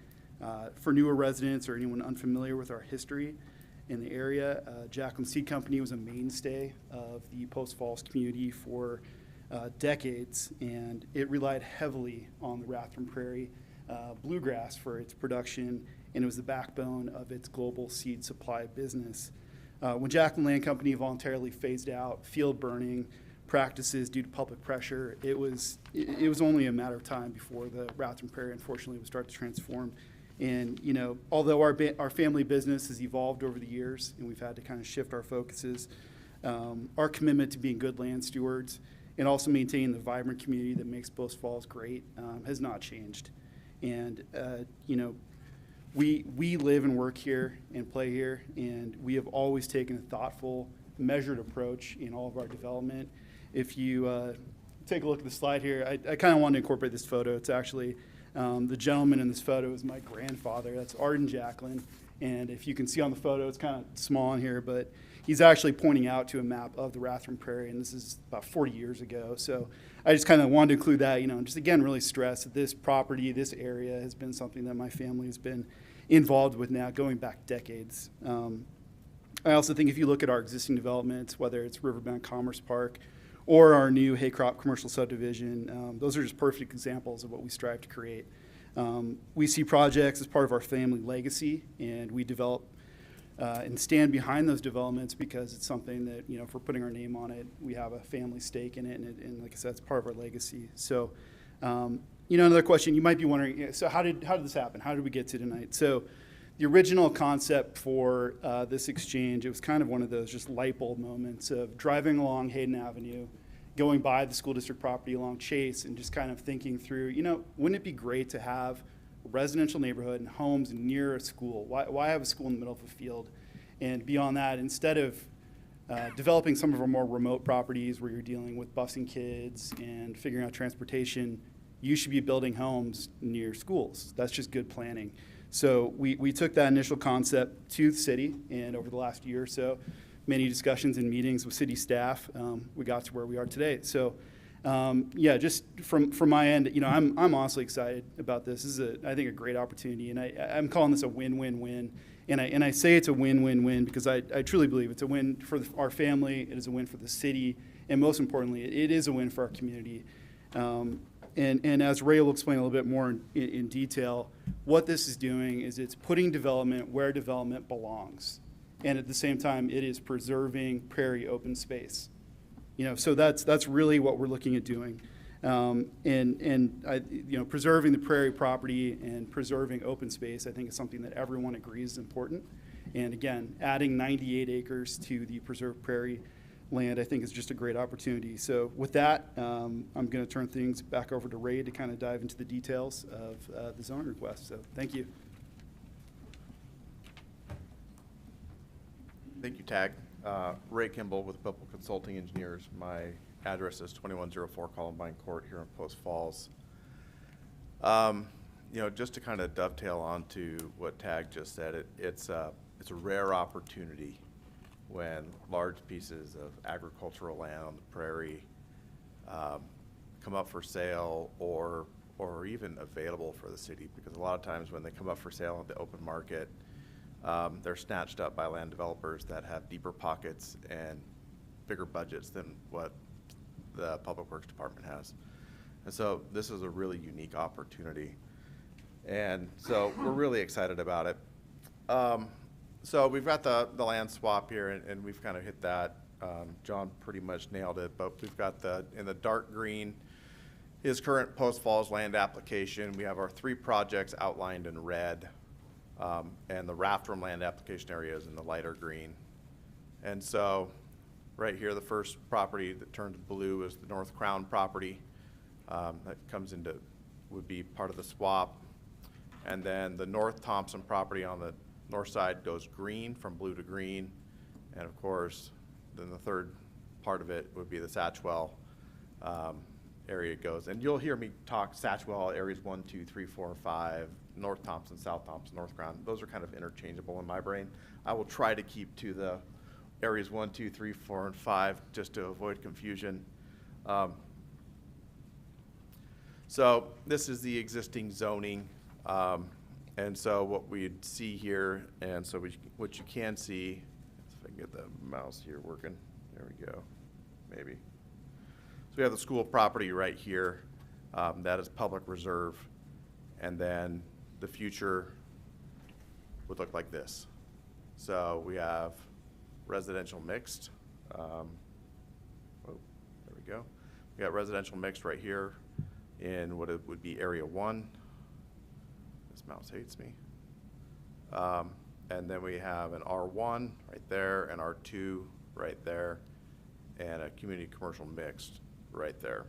For newer residents or anyone unfamiliar with our history in the area, Jacqueline Seed Company was a mainstay of the Post Falls community for decades, and it relied heavily on the Rathdrum Prairie bluegrass for its production, and it was the backbone of its global seed supply business. When Jacqueline Land Company voluntarily phased out field burning practices due to public pressure, it was only a matter of time before the Rathdrum Prairie, unfortunately, would start to transform. And, you know, although our family business has evolved over the years and we've had to kind of shift our focuses, our commitment to being good land stewards and also maintaining the vibrant community that makes Post Falls great has not changed. And, you know, we live and work here and play here, and we have always taken a thoughtful, measured approach in all of our development. If you take a look at the slide here, I kind of wanted to incorporate this photo. It's actually the gentleman in this photo is my grandfather. That's Arden Jacqueline. And if you can see on the photo, it's kind of small in here, but he's actually pointing out to a map of the Rathdrum Prairie, and this is about 40 years ago. So I just kind of wanted to include that, you know, and just again really stress that this property, this area has been something that my family has been involved with now going back decades. I also think if you look at our existing developments, whether it's Riverbank Commerce Park or our new Haycrop commercial subdivision, those are just perfect examples of what we strive to create. We see projects as part of our family legacy, and we develop and stand behind those developments because it's something that, you know, if we're putting our name on it, we have a family stake in it, and like I said, it's part of our legacy. So, you know, another question, you might be wondering, so how did this happen? How did we get to tonight? So the original concept for this exchange, it was kind of one of those just light bulb moments of driving along Hayden Avenue, going by the school district property along Chase, and just kind of thinking through, you know, wouldn't it be great to have a residential neighborhood and homes near a school? Why have a school in the middle of a field? And beyond that, instead of developing some of our more remote properties where you're dealing with busing kids and figuring out transportation, you should be building homes near schools. That's just good planning. So we took that initial concept to the city, and over the last year or so, many discussions and meetings with city staff, we got to where we are today. So yeah, just from my end, you know, I'm honestly excited about this. This is I think a great opportunity, and I'm calling this a win-win-win. And I say it's a win-win-win because I truly believe it's a win for our family, it is a win for the city, and most importantly, it is a win for our community. And as Ray will explain a little bit more in detail, what this is doing is it's putting development where development belongs. And at the same time, it is preserving prairie open space. You know, so that's really what we're looking at doing. You know, preserving the prairie property and preserving open space, I think, is something that everyone agrees is important. And again, adding 98 acres to the preserved prairie land, I think, is just a great opportunity. So with that, I'm going to turn things back over to Ray to kind of dive into the details of the zoning request. So thank you. Thank you, Tag. Ray Kimball with Whipple Consulting Engineers. My address is 2104 Columbine Court here in Post Falls. You know, just to kind of dovetail onto what Tag just said, it's a rare opportunity when large pieces of agricultural land on the prairie come up for sale or even available for the city, because a lot of times when they come up for sale in the open market, they're snatched up by land developers that have deeper pockets and bigger budgets than what the Public Works Department has. And so this is a really unique opportunity. And so we're really excited about it. So we've got the land swap here, and we've kind of hit that. John pretty much nailed it, but we've got in the dark green, his current Post Falls land application. We have our 3 projects outlined in red, and the raft room land application area is in the lighter green. And so right here, the first property that turns blue is the North Crown property. That comes into, would be part of the swap. And then the North Thompson property on the north side goes green, from blue to green. And of course, then the third part of it would be the Satchwell area goes. And you'll hear me talk Satchwell areas 1, 2, 3, 4, 5, North Thompson, South Thompson, North Crown. Those are kind of interchangeable in my brain. I will try to keep to the areas 1, 2, 3, 4, and 5 just to avoid confusion. So this is the existing zoning. And so what we'd see here, and so what you can see, if I can get the mouse here working, there we go, maybe. So we have the school property right here. That is public reserve. And then the future would look like this. So we have residential mixed. Oh, there we go. We got residential mixed right here in what it would be area 1. This mouse hates me. And then we have an R1 right there, and R2 right there, and a community commercial mixed right there.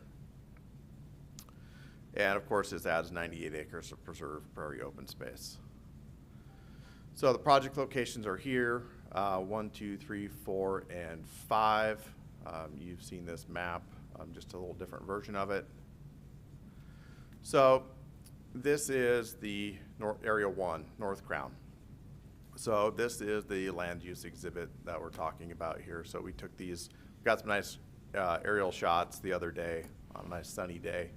And of course, this adds 98 acres of preserved prairie open space. So the project locations are here, 1, 2, 3, 4, and 5. You've seen this map, just a little different version of it. So this is the area 1, North Crown. So this is the land use exhibit that we're talking about here. So we took these, got some nice aerial shots the other day on a nice sunny day.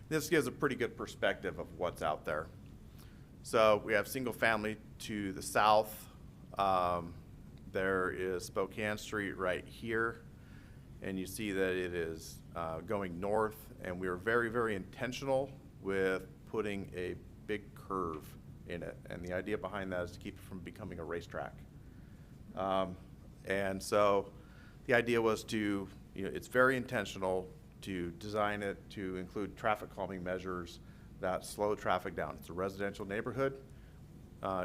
This gives a pretty good perspective of what's out there. So we have single family to the south. There is Spokane Street right here. And you see that it is going north. And we are very, very intentional with putting a big curve in it. And the idea behind that is to keep it from becoming a racetrack. And so the idea was to, it's very intentional to design it to include traffic calming measures that slow traffic down. It's a residential neighborhood.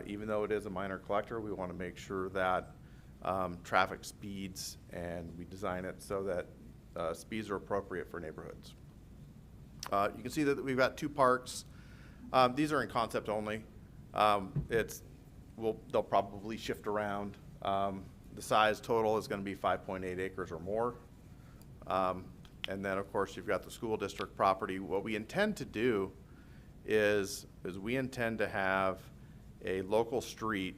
Even though it is a minor collector, we want to make sure that traffic speeds, and we design it so that speeds are appropriate for neighborhoods. You can see that we've got 2 parks. These are in concept only. They'll probably shift around. The size total is going to be 5.8 acres or more. And then, of course, you've got the school district property. What we intend to do is we intend to have a local street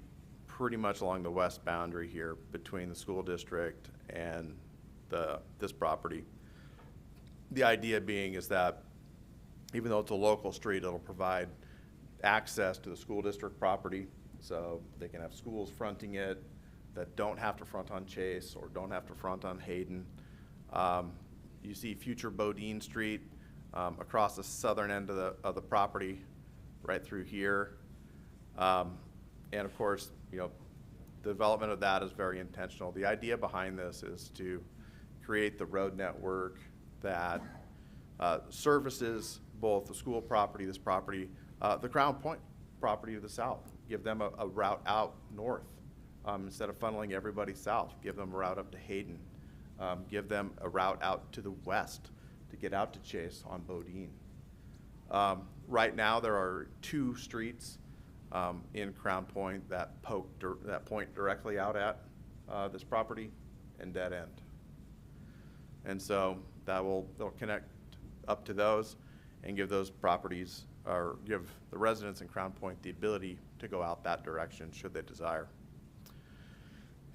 pretty much along the west boundary here between the school district and this property. The idea being is that even though it's a local street, it'll provide access to the school district property, so they can have schools fronting it that don't have to front on Chase or don't have to front on Hayden. You see future Bodine Street across the southern end of the property, right through here. And of course, the development of that is very intentional. The idea behind this is to create the road network that services both the school property, this property, the Crown Point property to the south. Give them a route out north. Instead of funneling everybody south, give them a route up to Hayden. Give them a route out to the west to get out to Chase on Bodine. Right now, there are 2 streets in Crown Point that point directly out at this property and dead end. And so they'll connect up to those and give those properties, or give the residents in Crown Point the ability to go out that direction should they desire.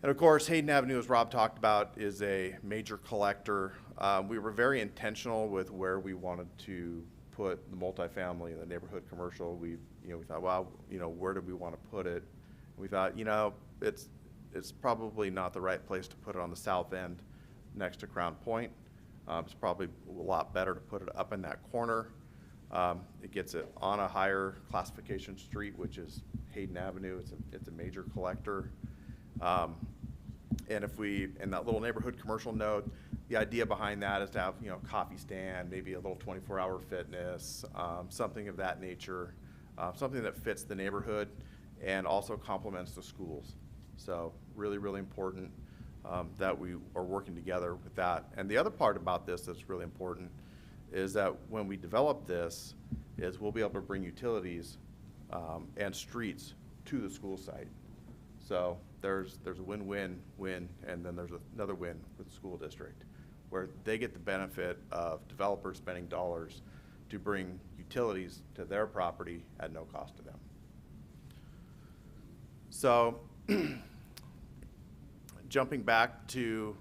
And of course, Hayden Avenue, as Rob talked about, is a major collector. We were very intentional with where we wanted to put the multifamily and the neighborhood commercial. We thought, well, where do we want to put it? We thought, you know, it's probably not the right place to put it on the south end next to Crown Point. It's probably a lot better to put it up in that corner. It gets it on a higher classification street, which is Hayden Avenue. It's a major collector. And if we, in that little neighborhood commercial node, the idea behind that is to have, you know, coffee stand, maybe a little 24-hour fitness, something of that nature, something that fits the neighborhood and also complements the schools. So really, really important that we are working together with that. And the other part about this that's really important is that when we develop this, is we'll be able to bring utilities and streets to the school site. So there's a win-win-win, and then there's another win with the school district, where they get the benefit of developers spending dollars to bring utilities to their property at no cost to them. So jumping back to,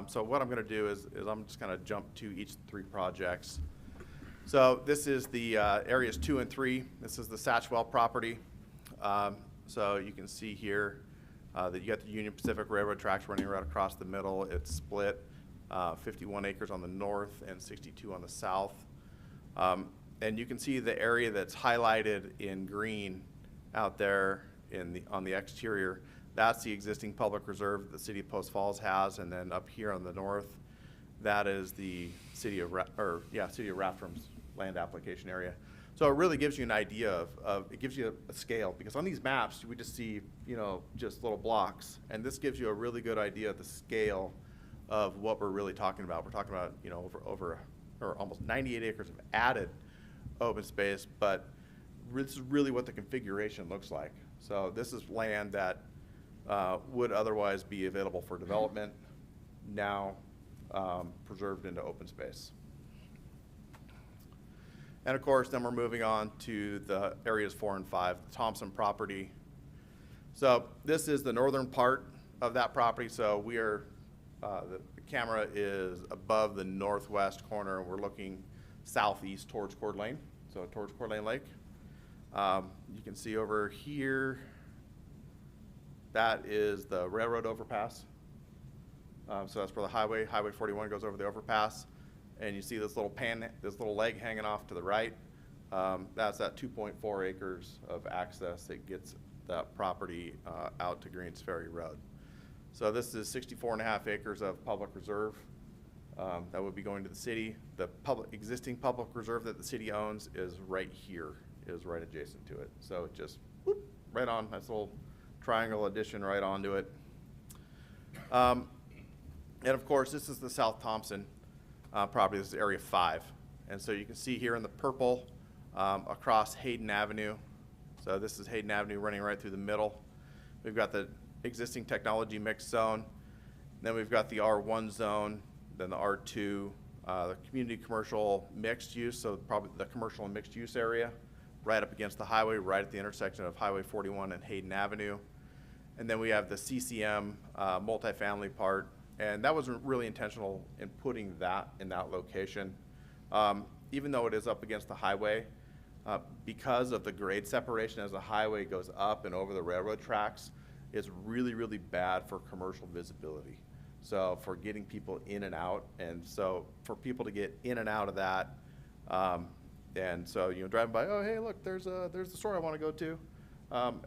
so what I'm going to do is I'm just going to jump to each 3 projects. So this is the areas 2 and 3. This is the Satchwell property. So you can see here that you got the Union Pacific Railroad tracks running right across the middle. It's split 51 acres on the north and 62 on the south. And you can see the area that's highlighted in green out there on the exterior. That's the existing public reserve that the city of Post Falls has, and then up here on the north, that is the city of Rathdrum's land application area. So it really gives you an idea it gives you a scale, because on these maps we just see, you know, just little blocks, and this gives you a really good idea of the scale of what we're really talking about. We're talking about, you know, over or almost 98 acres of added open space, but this is really what the configuration looks like. So this is land that would otherwise be available for development, now preserved into open space. And of course, then we're moving on to the areas 4 and 5, the Thompson property. So this is the northern part of that property. So we are, the camera is above the northwest corner, and we're looking southeast towards Coeur d'Alene, so towards Coeur d'Alene Lake. You can see over here, that is the railroad overpass. So that's where the Highway 41 goes over the overpass. And you see this little leg hanging off to the right. That's that 2.4 acres of access that gets that property out to Greens Ferry Road. So this is 64.5 acres of public reserve that would be going to the city. The existing public reserve that the city owns is right here, is right adjacent to it. So it just, whoop, right on, nice little triangle addition right onto it. And of course, this is the South Thompson property. This is area 5. And so you can see here in the purple across Hayden Avenue. So this is Hayden Avenue running right through the middle. We've got the existing technology mixed zone. Then we've got the R1 zone, then the R2, the community commercial mixed use, so probably the commercial and mixed use area, right up against the highway, right at the intersection of Highway 41 and Hayden Avenue. And then we have the CCM multifamily part, and that wasn't really intentional in putting that in that location. Even though it is up against the highway, because of the grade separation as the highway goes up and over the railroad tracks, it's really, really bad for commercial visibility. So for getting people in and out, and so for people to get in and out of that, and so, you know, driving by, oh, hey, look, there's the store I want to go to,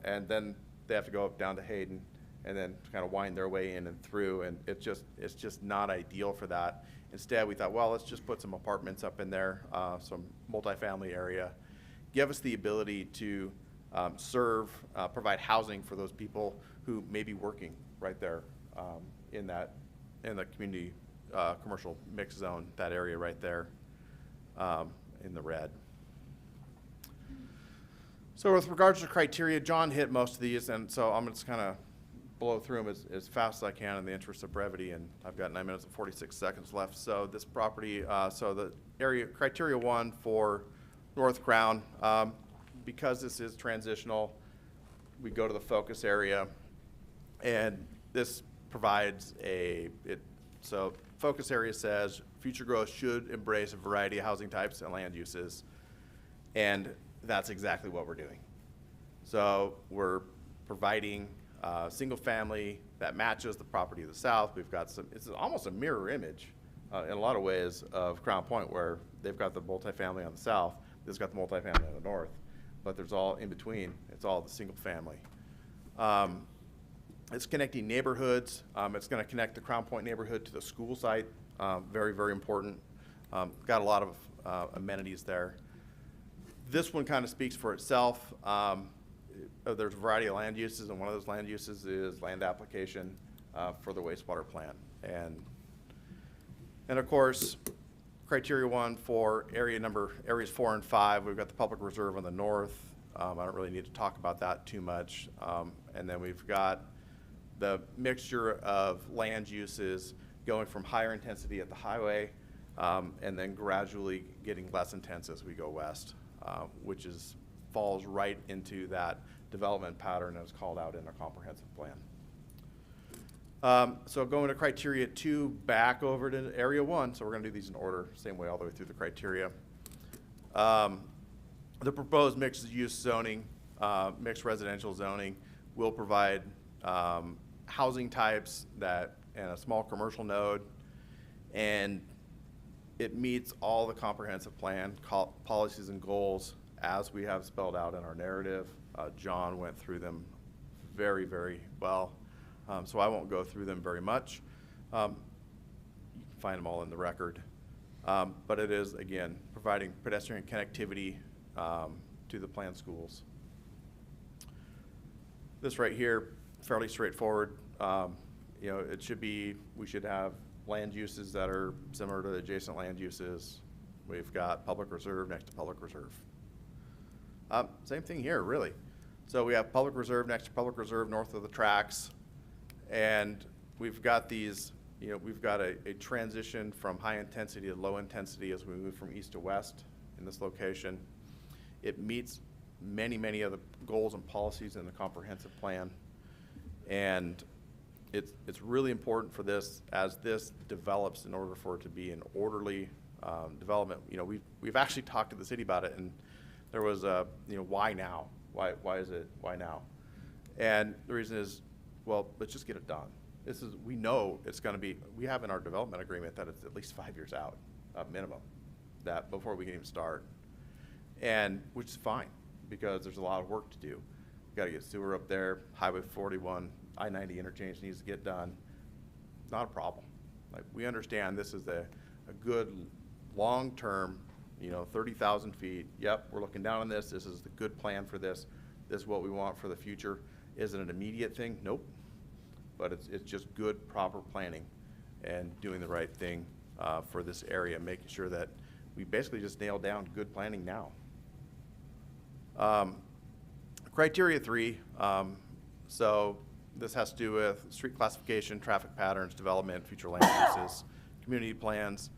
and then they have to go up down to Hayden and then kind of wind their way in and through, and it's just not ideal for that. Instead, we thought, well, let's just put some apartments up in there, some multifamily area, give us the ability to provide housing for those people who may be working right there in the community commercial mix zone, that area right there in the red. So with regards to criteria, John hit most of these, and so I'm just kind of blow through them as fast as I can in the interest of brevity, and I've got 9 minutes and 46 seconds left. So this property, so the area, criteria 1 for North Crown, because this is transitional, we go to the focus area, and this provides so focus area says future growth should embrace a variety of housing types and land uses, and that's exactly what we're doing. So we're providing single family that matches the property of the south. We've got some, it's almost a mirror image in a lot of ways of Crown Point, where they've got the multifamily on the south, this has got the multifamily on the north, but there's all in between, it's all the single family. It's connecting neighborhoods. It's going to connect the Crown Point neighborhood to the school site. Very, very important. Got a lot of amenities there. This one kind of speaks for itself. There's a variety of land uses, and one of those land uses is land application for the wastewater plant. And of course, criteria one for areas 4 and 5, we've got the public reserve on the north. I don't really need to talk about that too much. And then we've got the mixture of land uses going from higher intensity at the highway and then gradually getting less intense as we go west, which falls right into that development pattern as called out in a comprehensive plan. So going to criteria 2, back over to area 1. So we're going to do these in order, same way all the way through the criteria. The proposed mixed use zoning, mixed residential zoning, will provide housing types and a small commercial node, and it meets all the comprehensive plan policies and goals as we have spelled out in our narrative. John went through them very, very well, so I won't go through them very much. You can find them all in the record. But it is, again, providing pedestrian connectivity to the planned schools. This right here, fairly straightforward. You know, we should have land uses that are similar to the adjacent land uses. We've got public reserve next to public reserve. Same thing here, really. So we have public reserve next to public reserve north of the tracks, and we've got these, you know, we've got a transition from high intensity to low intensity as we move from east to west in this location. It meets many, many of the goals and policies in the comprehensive plan, and it's really important for this as this develops in order for it to be an orderly development. You know, we've actually talked to the city about it, and there was a, you know, why now? Why now? And the reason is, well, let's just get it done. We know it's going to be, we have in our development agreement that it's at least 5 years out, minimum, that before we can even start. And which is fine, because there's a lot of work to do. We've got to get sewer up there, Highway 41, I-90 interchange needs to get done. Not a problem. Like, we understand this is a good long-term, you know, 30,000 feet. Yep, we're looking down on this. This is the good plan for this. This is what we want for the future. Is it an immediate thing? Nope. But it's just good, proper planning and doing the right thing for this area, making sure that we basically just nail down good planning now. Criteria 3, so this has to do with street classification, traffic patterns, development, future land uses, community plans.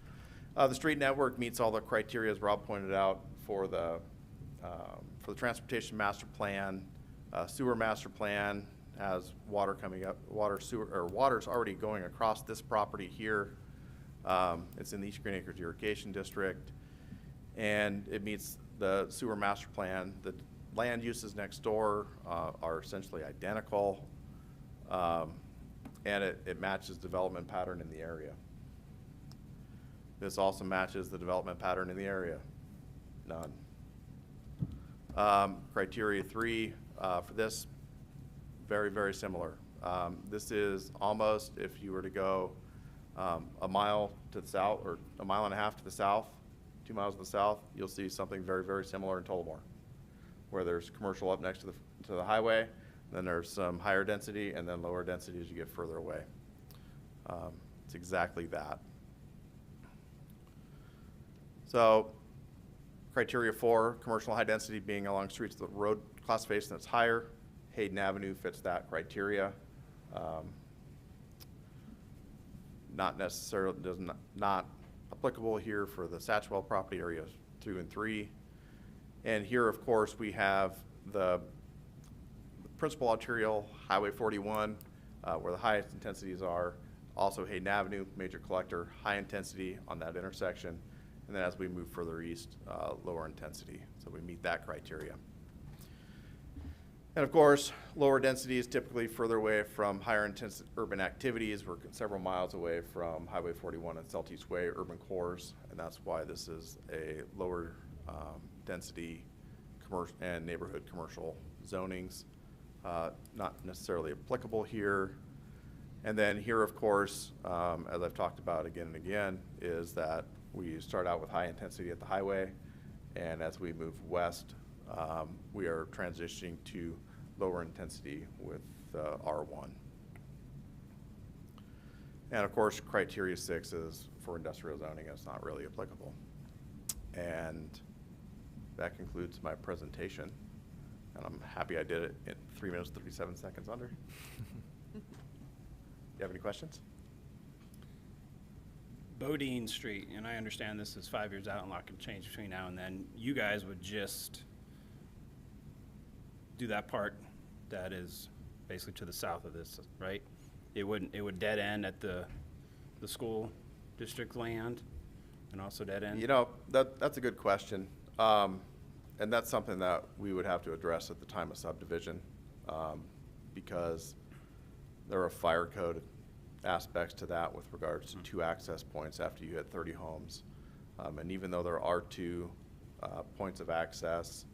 The street network meets all the criteria, as Rob pointed out, for the transportation master plan. Sewer master plan has water coming up, water's already going across this property here. It's in the East Green Acres Irrigation District, and it meets the sewer master plan. The land uses next door are essentially identical, and it matches development pattern in the area. This also matches the development pattern in the area. None. Criteria 3 for this, very, very similar. This is almost, if you were to go a mile to the south, or a mile and a half to the south, 2 miles to the south, you'll see something very, very similar in Tullamore, where there's commercial up next to the highway, then there's some higher density, and then lower density as you get further away. It's exactly that. So, criteria 4, commercial high density being along streets with the road classification that's higher. Hayden Avenue fits that criteria. Not necessarily, not applicable here for the Satchwell property areas 2 and 3. And here, of course, we have the principal arterial, Highway 41, where the highest intensities are. Also Hayden Avenue, major collector, high intensity on that intersection. And then as we move further east, lower intensity. So we meet that criteria. And of course, lower density is typically further away from higher intensity urban activities. We're several miles away from Highway 41 and Celtice Way urban cores, and that's why this is a lower density commercial and neighborhood commercial zonings. Not necessarily applicable here. And then here, of course, as I've talked about again and again, is that we start out with high intensity at the highway, and as we move west, we are transitioning to lower intensity with R1. And of course, criteria 6 is for industrial zoning. It's not really applicable. And that concludes my presentation. And I'm happy I did it in 3 minutes, 37 seconds under. You have any questions? Bodine Street, and I understand this is 5 years out and a lot can change between now and then. You guys would just do that part that is basically to the south of this, right? It would dead end at the school district land and also dead end? You know, that's a good question. And that's something that we would have to address at the time of subdivision, because there are fire code aspects to that with regards to 2 access points after you hit 30 homes. And even though there are 2 points of access,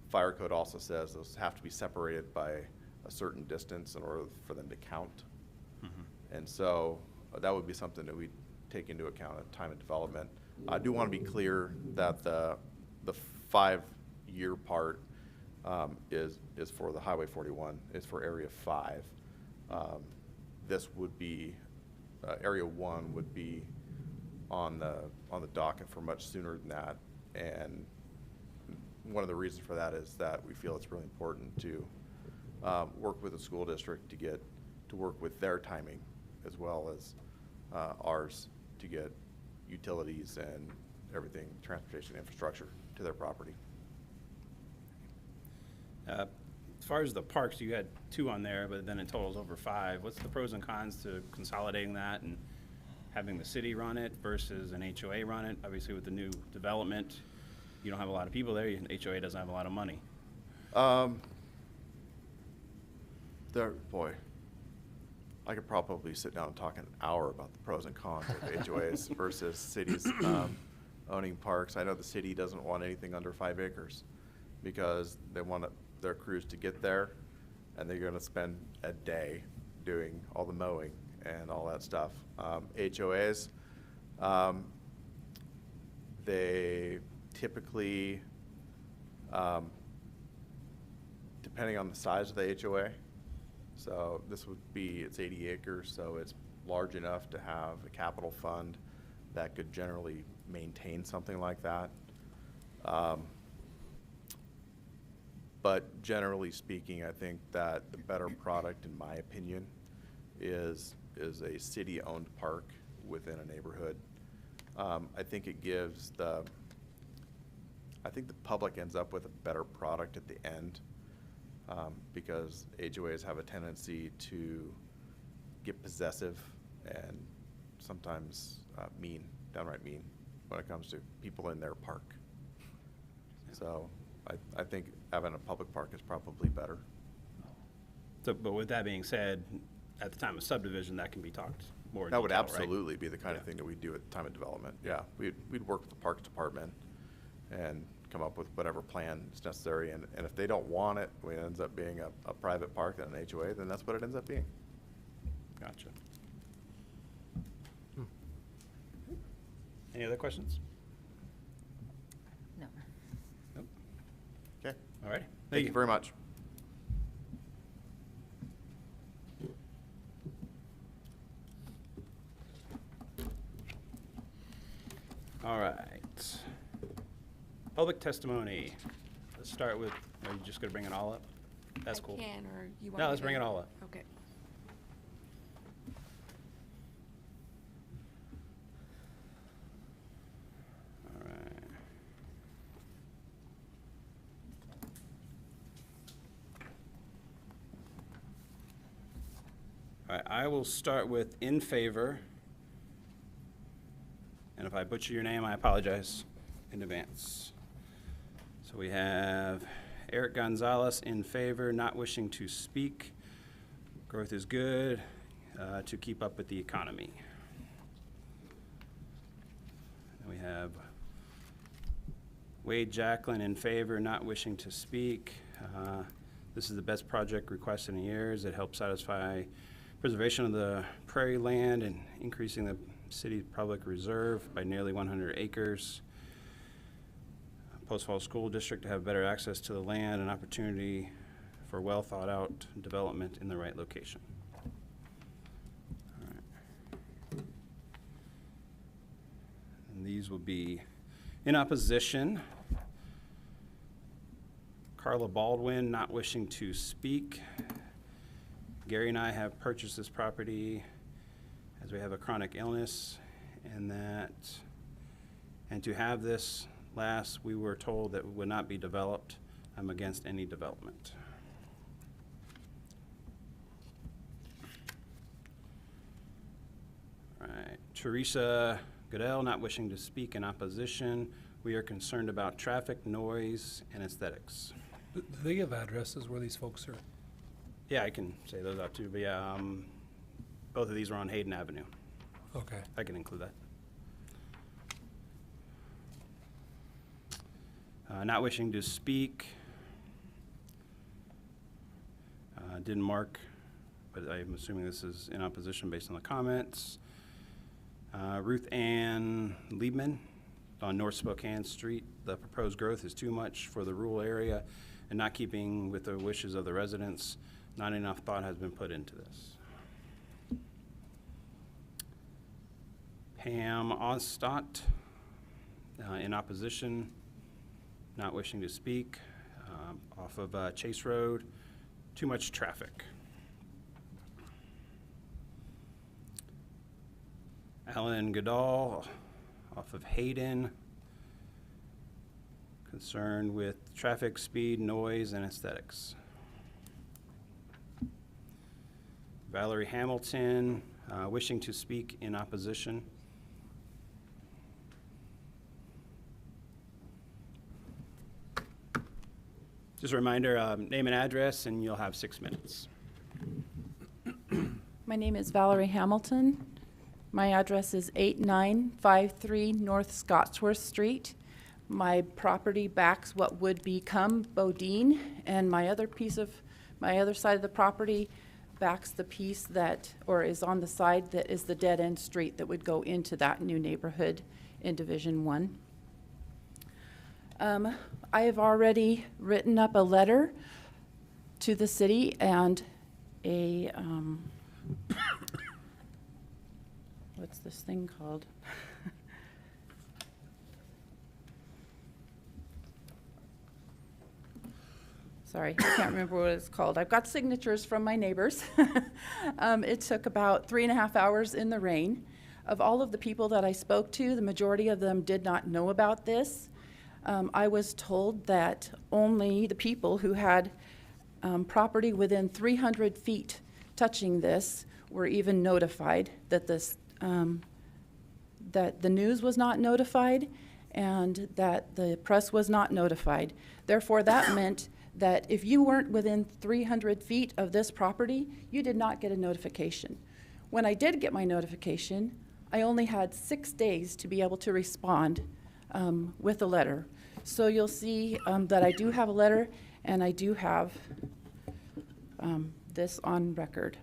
fire code also says those have to be separated by a certain distance in order for them to count. And so that would be something that we take into account at time of development. I do want to be clear that the 5-year part is for the Highway 41, is for Area 5. This would be, Area 1 would be on the docket for much sooner than that. And one of the reasons for that is that we feel it's really important to work with the school district to work with their timing as well as ours to get utilities and everything, transportation infrastructure to their property. As far as the parks, you had 2 on there, but then it totals over 5. What's the pros and cons to consolidating that and having the city run it versus an HOA run it? Obviously, with the new development, you don't have a lot of people there. HOA doesn't have a lot of money. Boy, I could probably sit down and talk an hour about the pros and cons of HOAs versus cities owning parks. I know the city doesn't want anything under 5 acres because they want their crews to get there, and they're going to spend a day doing all the mowing and all that stuff. HOAs, they typically, depending on the size of the HOA, so this would be, it's 80 acres, so it's large enough to have a capital fund that could generally maintain something like that. But generally speaking, I think that the better product, in my opinion, is a city-owned park within a neighborhood. I think it gives I think the public ends up with a better product at the end, because HOAs have a tendency to get possessive and sometimes mean, downright mean, when it comes to people in their park. So I think having a public park is probably better. So, but with that being said, at the time of subdivision, that can be talked more in That would detail, right? absolutely be the kind of thing that we do at the time of development. Yeah, we'd work with the Parks Department and come up with whatever plan is necessary. And if they don't want it, when it ends up being a private park and an HOA, then that's what it ends up being. Gotcha. Any other questions? No. Nope. Okay. All right. Thank you very much. All right. Public testimony. Let's start with, are you just gonna bring it all up? That's cool. I can, or you want No, me let's to? bring it all up. Okay. All right. All right, I will start with in favor. And if I butcher your name, I apologize in advance. So we have Eric Gonzalez in favor, not wishing to speak. Growth is good to keep up with the economy. And we have Wade Jacklin in favor, not wishing to speak. This is the best project request in years. It helps satisfy preservation of the prairie land and increasing the city's public reserve by nearly 100 acres. Post Falls School District to have better access to the land and opportunity for well thought out development in the right location. All right. And these will be in opposition. Carla Baldwin not wishing to speak. Gary and I have purchased this property as we have a chronic illness, and to have this last, we were told that it would not be developed. I'm against any development. All right, Teresa Goodell not wishing to speak in opposition. We are concerned about traffic, noise, and aesthetics. Do they give addresses where these folks are? Yeah, I can say those out too, but yeah, both of these are on Hayden Avenue. Okay. I can include that. Not wishing to speak. Didn't mark, but I'm assuming this is in opposition based on the comments. Ruth Ann Liebman on North Spokane Street. The proposed growth is too much for the rural area and not keeping with the wishes of the residents. Not enough thought has been put into this. Pam Ostott in opposition, not wishing to speak. Off of Chase Road, too much traffic. Alan Goodall off of Hayden, concerned with traffic, speed, noise, and aesthetics. Valerie Hamilton, wishing to speak in opposition. Just a reminder, name and address, and you'll have 6 minutes. My name is Valerie Hamilton. My address is 8953 North Scottsworth Street. My property backs what would become Bodine, and my other side of the property backs the piece that, or is on the side that is the dead-end street that would go into that new neighborhood in Division 1. I have already written up a letter to the city and a, what's this thing called? Sorry, I can't remember what it's called. I've got signatures from my neighbors. It took about 3.5 hours in the rain. Of all of the people that I spoke to, the majority of them did not know about this. I was told that only the people who had property within 300 feet touching this were even notified, that this, that the news was not notified and that the press was not notified. Therefore, that meant that if you weren't within 300 feet of this property, you did not get a notification. When I did get my notification, I only had 6 days to be able to respond with a letter. So you'll see that I do have a letter, and I do have this on record.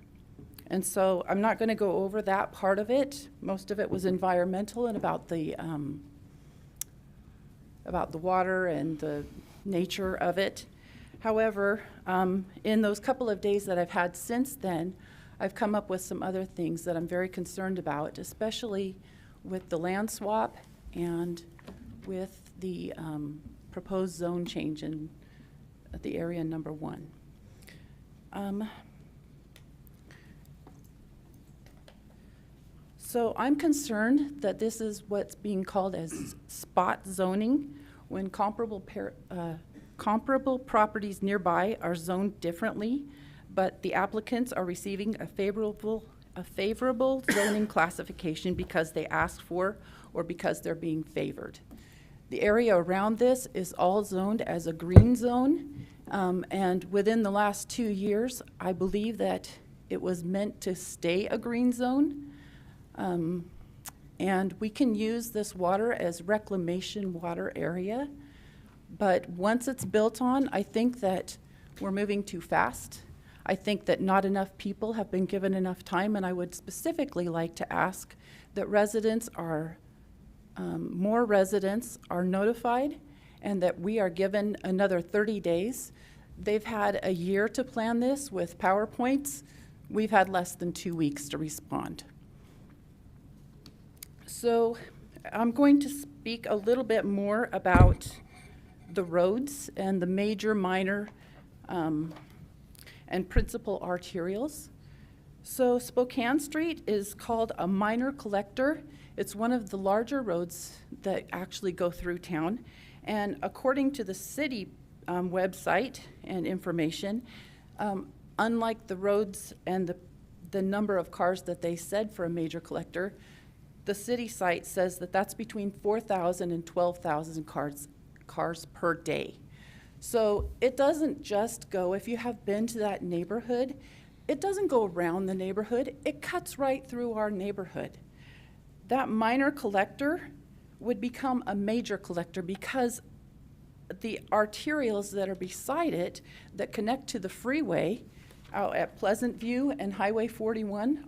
And so I'm not going to go over that part of it. Most of it was environmental and about the water and the nature of it. However, in those couple of days that I've had since then, I've come up with some other things that I'm very concerned about, especially with the land swap and with the proposed zone change in the area number 1. So I'm concerned that this is what's being called as spot zoning, when comparable properties nearby are zoned differently, but the applicants are receiving a favorable zoning classification because they asked for or because they're being favored. The area around this is all zoned as a green zone, And within the last 2 years, I believe that it was meant to stay a green zone. And we can use this water as reclamation water area. But once it's built on, I think that we're moving too fast. I think that not enough people have been given enough time, and I would specifically like to ask that more residents are notified and that we are given another 30 days. They've had a year to plan this with PowerPoints. We've had less than 2 weeks to respond. So I'm going to speak a little bit more about the roads and the major, minor, and principal arterials. So Spokane Street is called a minor collector. It's one of the larger roads that actually go through town. And according to the city website and information, unlike the roads and the number of cars that they said for a major collector, the city site says that that's between 4,000 and 12,000 cars per day. So it doesn't just go, if you have been to that neighborhood, it doesn't go around the neighborhood, it cuts right through our neighborhood. That minor collector would become a major collector because the arterials that are beside it that connect to the freeway out at Pleasant View and Highway 41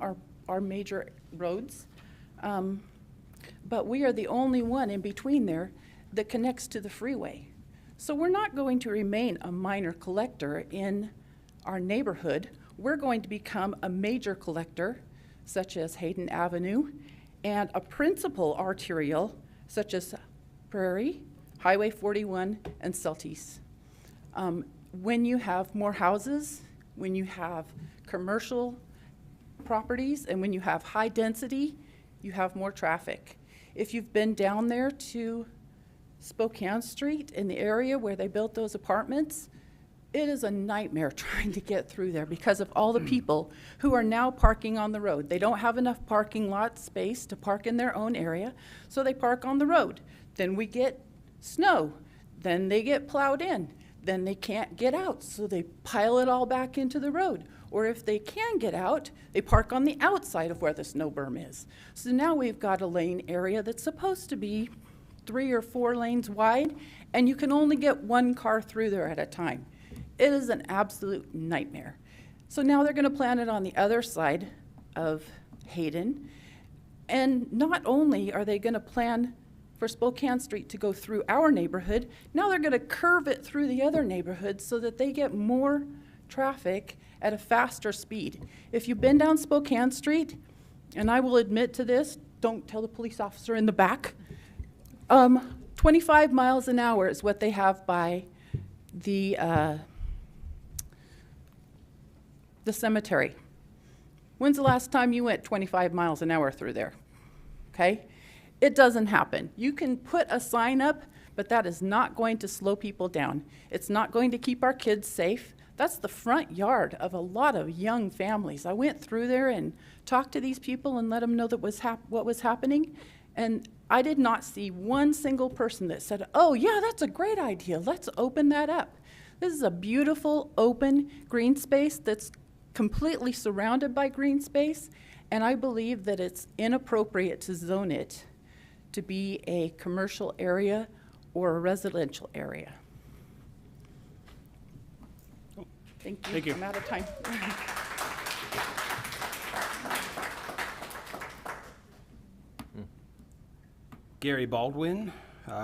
are major roads. But we are the only one in between there that connects to the freeway. So we're not going to remain a minor collector in our neighborhood. We're going to become a major collector, such as Hayden Avenue, and a principal arterial, such as Prairie, Highway 41, and Celtice. When you have more houses, when you have commercial properties, and when you have high density, you have more traffic. If you've been down there to Spokane Street in the area where they built those apartments, it is a nightmare trying to get through there because of all the people who are now parking on the road. They don't have enough parking lot space to park in their own area, so they park on the road. Then we get snow, then they get plowed in, then they can't get out, so they pile it all back into the road. Or if they can get out, they park on the outside of where the snow berm is. So now we've got a lane area that's supposed to be 3 or 4 lanes wide, and you can only get 1 car through there at a time. It is an absolute nightmare. So now they're gonna plan it on the other side of Hayden. And not only are they gonna plan for Spokane Street to go through our neighborhood, now they're gonna curve it through the other neighborhoods so that they get more traffic at a faster speed. If you've been down Spokane Street, and I will admit to this, don't tell the police officer in the back, 25 miles an hour is what they have by the cemetery. When's the last time you went 25 miles an hour through there? Okay? It doesn't happen. You can put a sign up, but that is not going to slow people down. It's not going to keep our kids safe. That's the front yard of a lot of young families. I went through there and talked to these people and let them know that what was happening, and I did not see one single person that said, oh yeah, that's a great idea, let's open that up. This is a beautiful, open green space that's completely surrounded by green space, and I believe that it's inappropriate to zone it to be a commercial area or a residential area. Thank you. Thank you. I'm out of time. Gary Baldwin,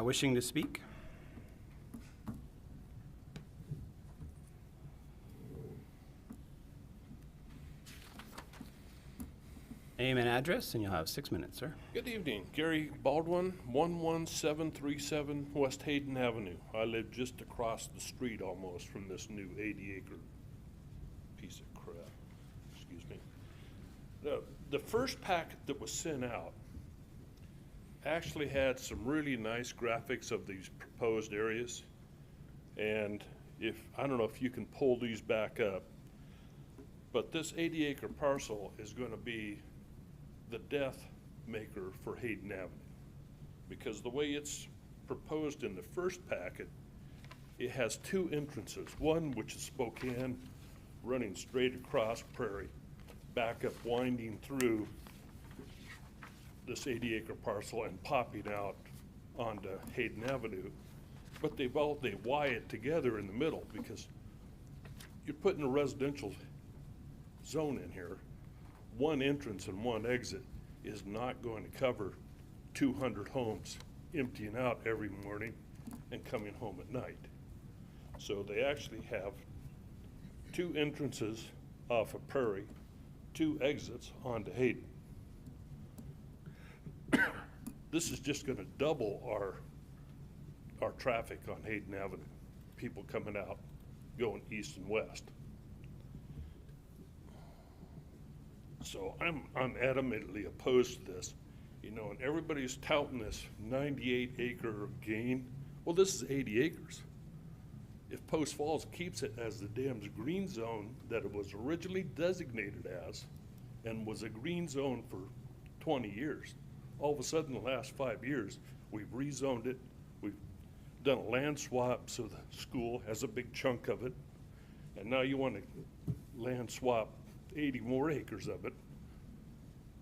wishing to speak. Name and address, and you'll have 6 minutes, sir. Good evening, Gary Baldwin, 11737 West Hayden Avenue. I live just across the street almost from this new 80-acre piece of crap. Excuse me. The first packet that was sent out actually had some really nice graphics of these proposed areas. And I don't know if you can pull these back up, but this 80-acre parcel is going to be the death maker for Hayden Avenue, because the way it's proposed in the first packet, It has two entrances, one which is Spokane, running straight across Prairie, back up winding through this 80-acre parcel and popping out onto Hayden Avenue. But they Y it together in the middle because you're putting a residential zone in here. One entrance and one exit is not going to cover 200 homes emptying out every morning and coming home at night. So they actually have two entrances off of Prairie, two exits onto Hayden. This is just gonna double our traffic on Hayden Avenue, people coming out, going east and west. So I'm adamantly opposed to this, you know, and everybody's touting this 98-acre gain. Well, this is 80 acres. If Post Falls keeps it as the dam's green zone that it was originally designated as, and was a green zone for 20 years, all of a sudden, the last 5 years, we've rezoned it, we've done a land swap so the school has a big chunk of it, and now you want to land swap 80 more acres of it.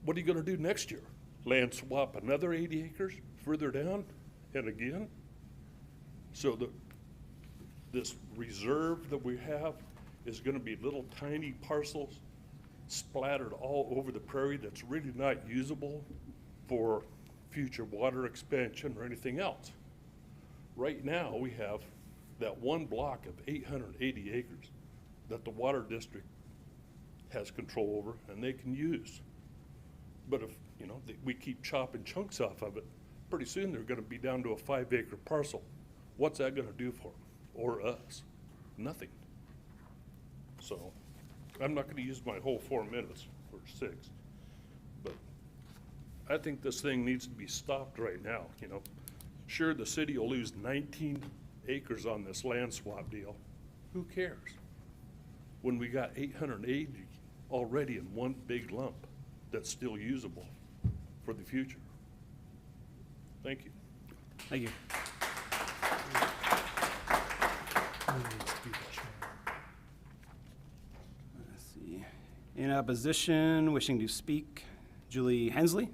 What are you gonna do next year? Land swap another 80 acres further down and again? So this reserve that we have is gonna be little tiny parcels splattered all over the prairie that's really not usable for future water expansion or anything else. Right now, we have that one block of 880 acres that the water district has control over and they can use. But if, you know, we keep chopping chunks off of it, pretty soon they're gonna be down to a 5-acre parcel. What's that gonna do for them or us? Nothing. So I'm not gonna use my whole 4 minutes or 6, but I think this thing needs to be stopped right now, you know. Sure, the city will lose 19 acres on this land swap deal. Who cares? When we got 880 already in one big lump that's still usable for the future. Thank you. Thank you. Let's see. In opposition, wishing to speak, Julie Hensley.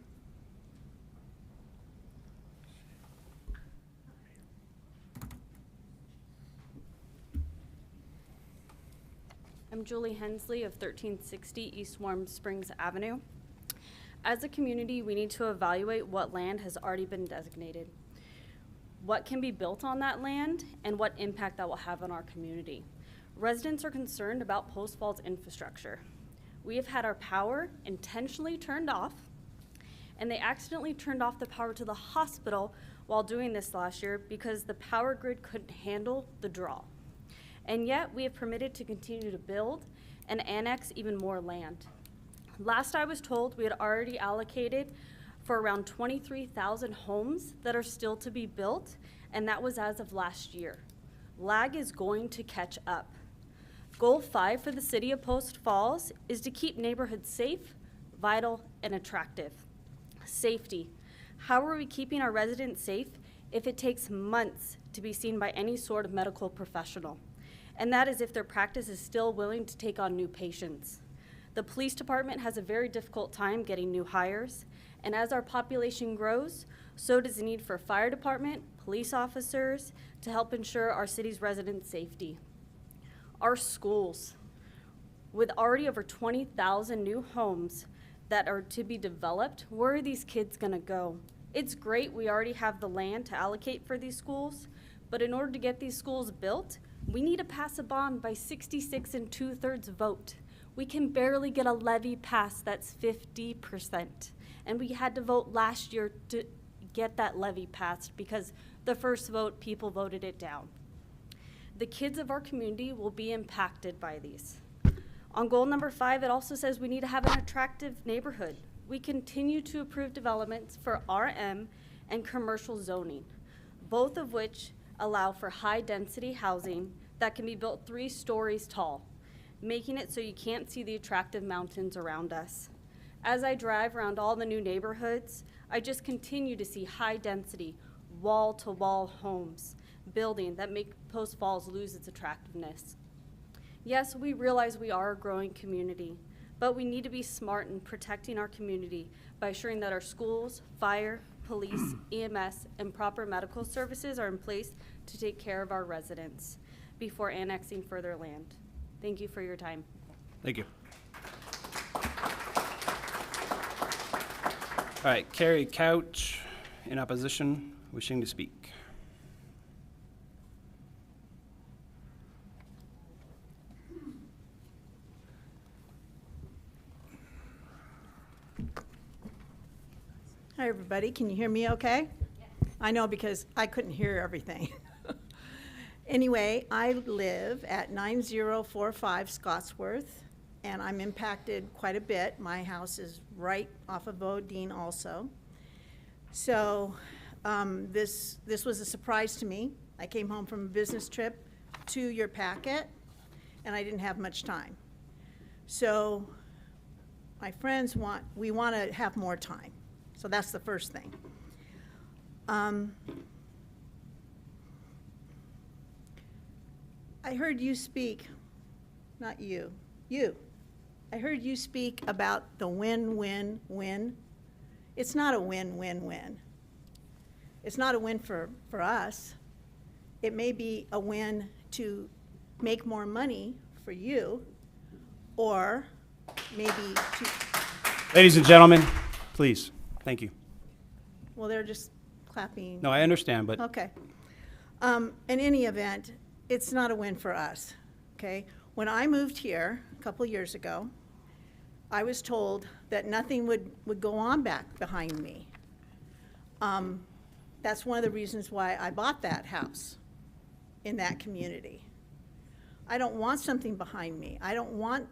I'm Julie Hensley of 1360 East Warm Springs Avenue. As a community, we need to evaluate what land has already been designated, what can be built on that land, and what impact that will have on our community. Residents are concerned about Post Falls infrastructure. We have had our power intentionally turned off, and they accidentally turned off the power to the hospital while doing this last year because the power grid couldn't handle the draw. And yet, we have permitted to continue to build and annex even more land. Last I was told, we had already allocated for around 23,000 homes that are still to be built, and that was as of last year. Lag is going to catch up. Goal 5 for the city of Post Falls is to keep neighborhoods safe, vital, and attractive. Safety. How are we keeping our residents safe if it takes months to be seen by any sort of medical professional? And that is if their practice is still willing to take on new patients. The police department has a very difficult time getting new hires, and as our population grows, so does the need for fire department, police officers to help ensure our city's residents' safety. Our schools, with already over 20,000 new homes that are to be developed, where are these kids gonna go? It's great we already have the land to allocate for these schools, but in order to get these schools built, we need to pass a bond by 66 2/3 vote. We can barely get a levy passed that's 50%. And we had to vote last year to get that levy passed because the first vote, people voted it down. The kids of our community will be impacted by these. On goal number 5, it also says we need to have an attractive neighborhood. We continue to approve developments for RM and commercial zoning, both of which allow for high-density housing that can be built 3 stories tall, making it so you can't see the attractive mountains around us. As I drive around all the new neighborhoods, I just continue to see high-density, wall-to-wall homes building that make Post Falls lose its attractiveness. Yes, we realize we are a growing community, but we need to be smart in protecting our community by ensuring that our schools, fire, police, EMS, and proper medical services are in place to take care of our residents before annexing further land. Thank you for your time. Thank you. All right, Carrie Couch, in opposition, wishing to speak. Hi, everybody. Can you hear me okay? I know because I couldn't hear everything. Anyway, I live at 9045 Scottsworth, and I'm impacted quite a bit. My house is right off of Bodine also. So this was a surprise to me. I came home from a business trip to your packet, and I didn't have much time. So my friends we want to have more time. So that's the first thing. I heard you speak, not you, I heard you speak about the win-win-win. It's not a win-win-win. It's not a win for us. It may be a win to make more money for you, or maybe to, Ladies and gentlemen, please, thank you. well, they're just clapping. No, I understand, but Okay. In any event, it's not a win for us, okay? When I moved here a couple years ago, I was told that nothing would go on back behind me. That's one of the reasons why I bought that house in that community. I don't want something behind me. I don't want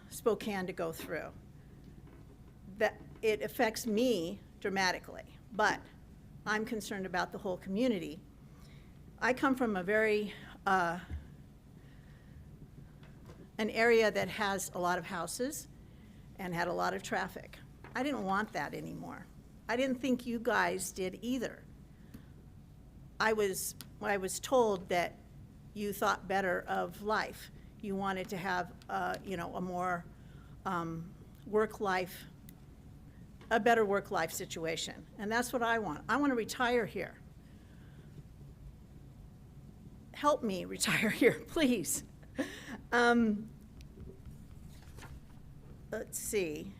Spokane to go through. That it affects me dramatically, but I'm concerned about the whole community. I come from a very, an area that has a lot of houses and had a lot of traffic. I didn't want that anymore. I didn't think you guys did either. I was told that you thought better of life. You wanted to have, you know, a more work-life, a better work-life situation. And that's what I want. I want to retire here. Help me retire here, please. Let's see.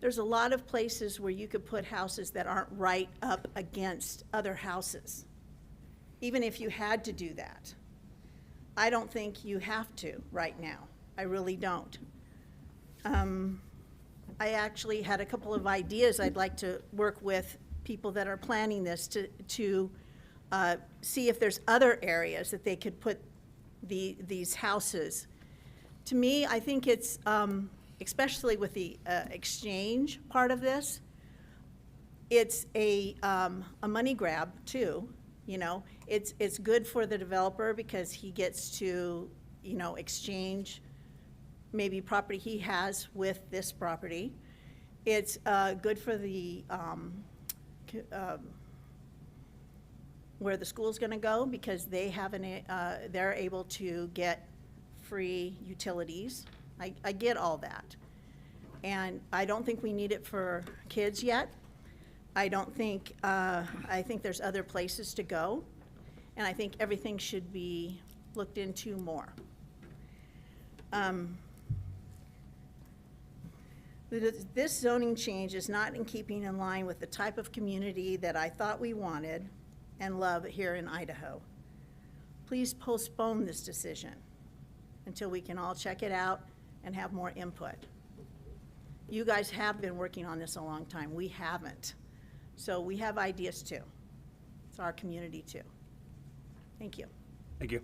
There's a lot of places where you could put houses that aren't right up against other houses, even if you had to do that. I don't think you have to right now. I really don't. I actually had a couple of ideas. I'd like to work with people that are planning this to see if there's other areas that they could put these houses. To me, I think it's, especially with the exchange part of this, it's a money grab too. You know, it's good for the developer because he gets to, you know, exchange maybe property he has with this property. It's good for the where the school's going to go because they have they're able to get free utilities. I get all that, and I don't think we need it for kids yet. I don't think I think there's other places to go, and I think everything should be looked into more. This zoning change is not in keeping in line with the type of community that I thought we wanted and love here in Idaho. Please postpone this decision until we can all check it out and have more input. You guys have been working on this a long time. We haven't. So we have ideas too. It's our community too. Thank you. thank you.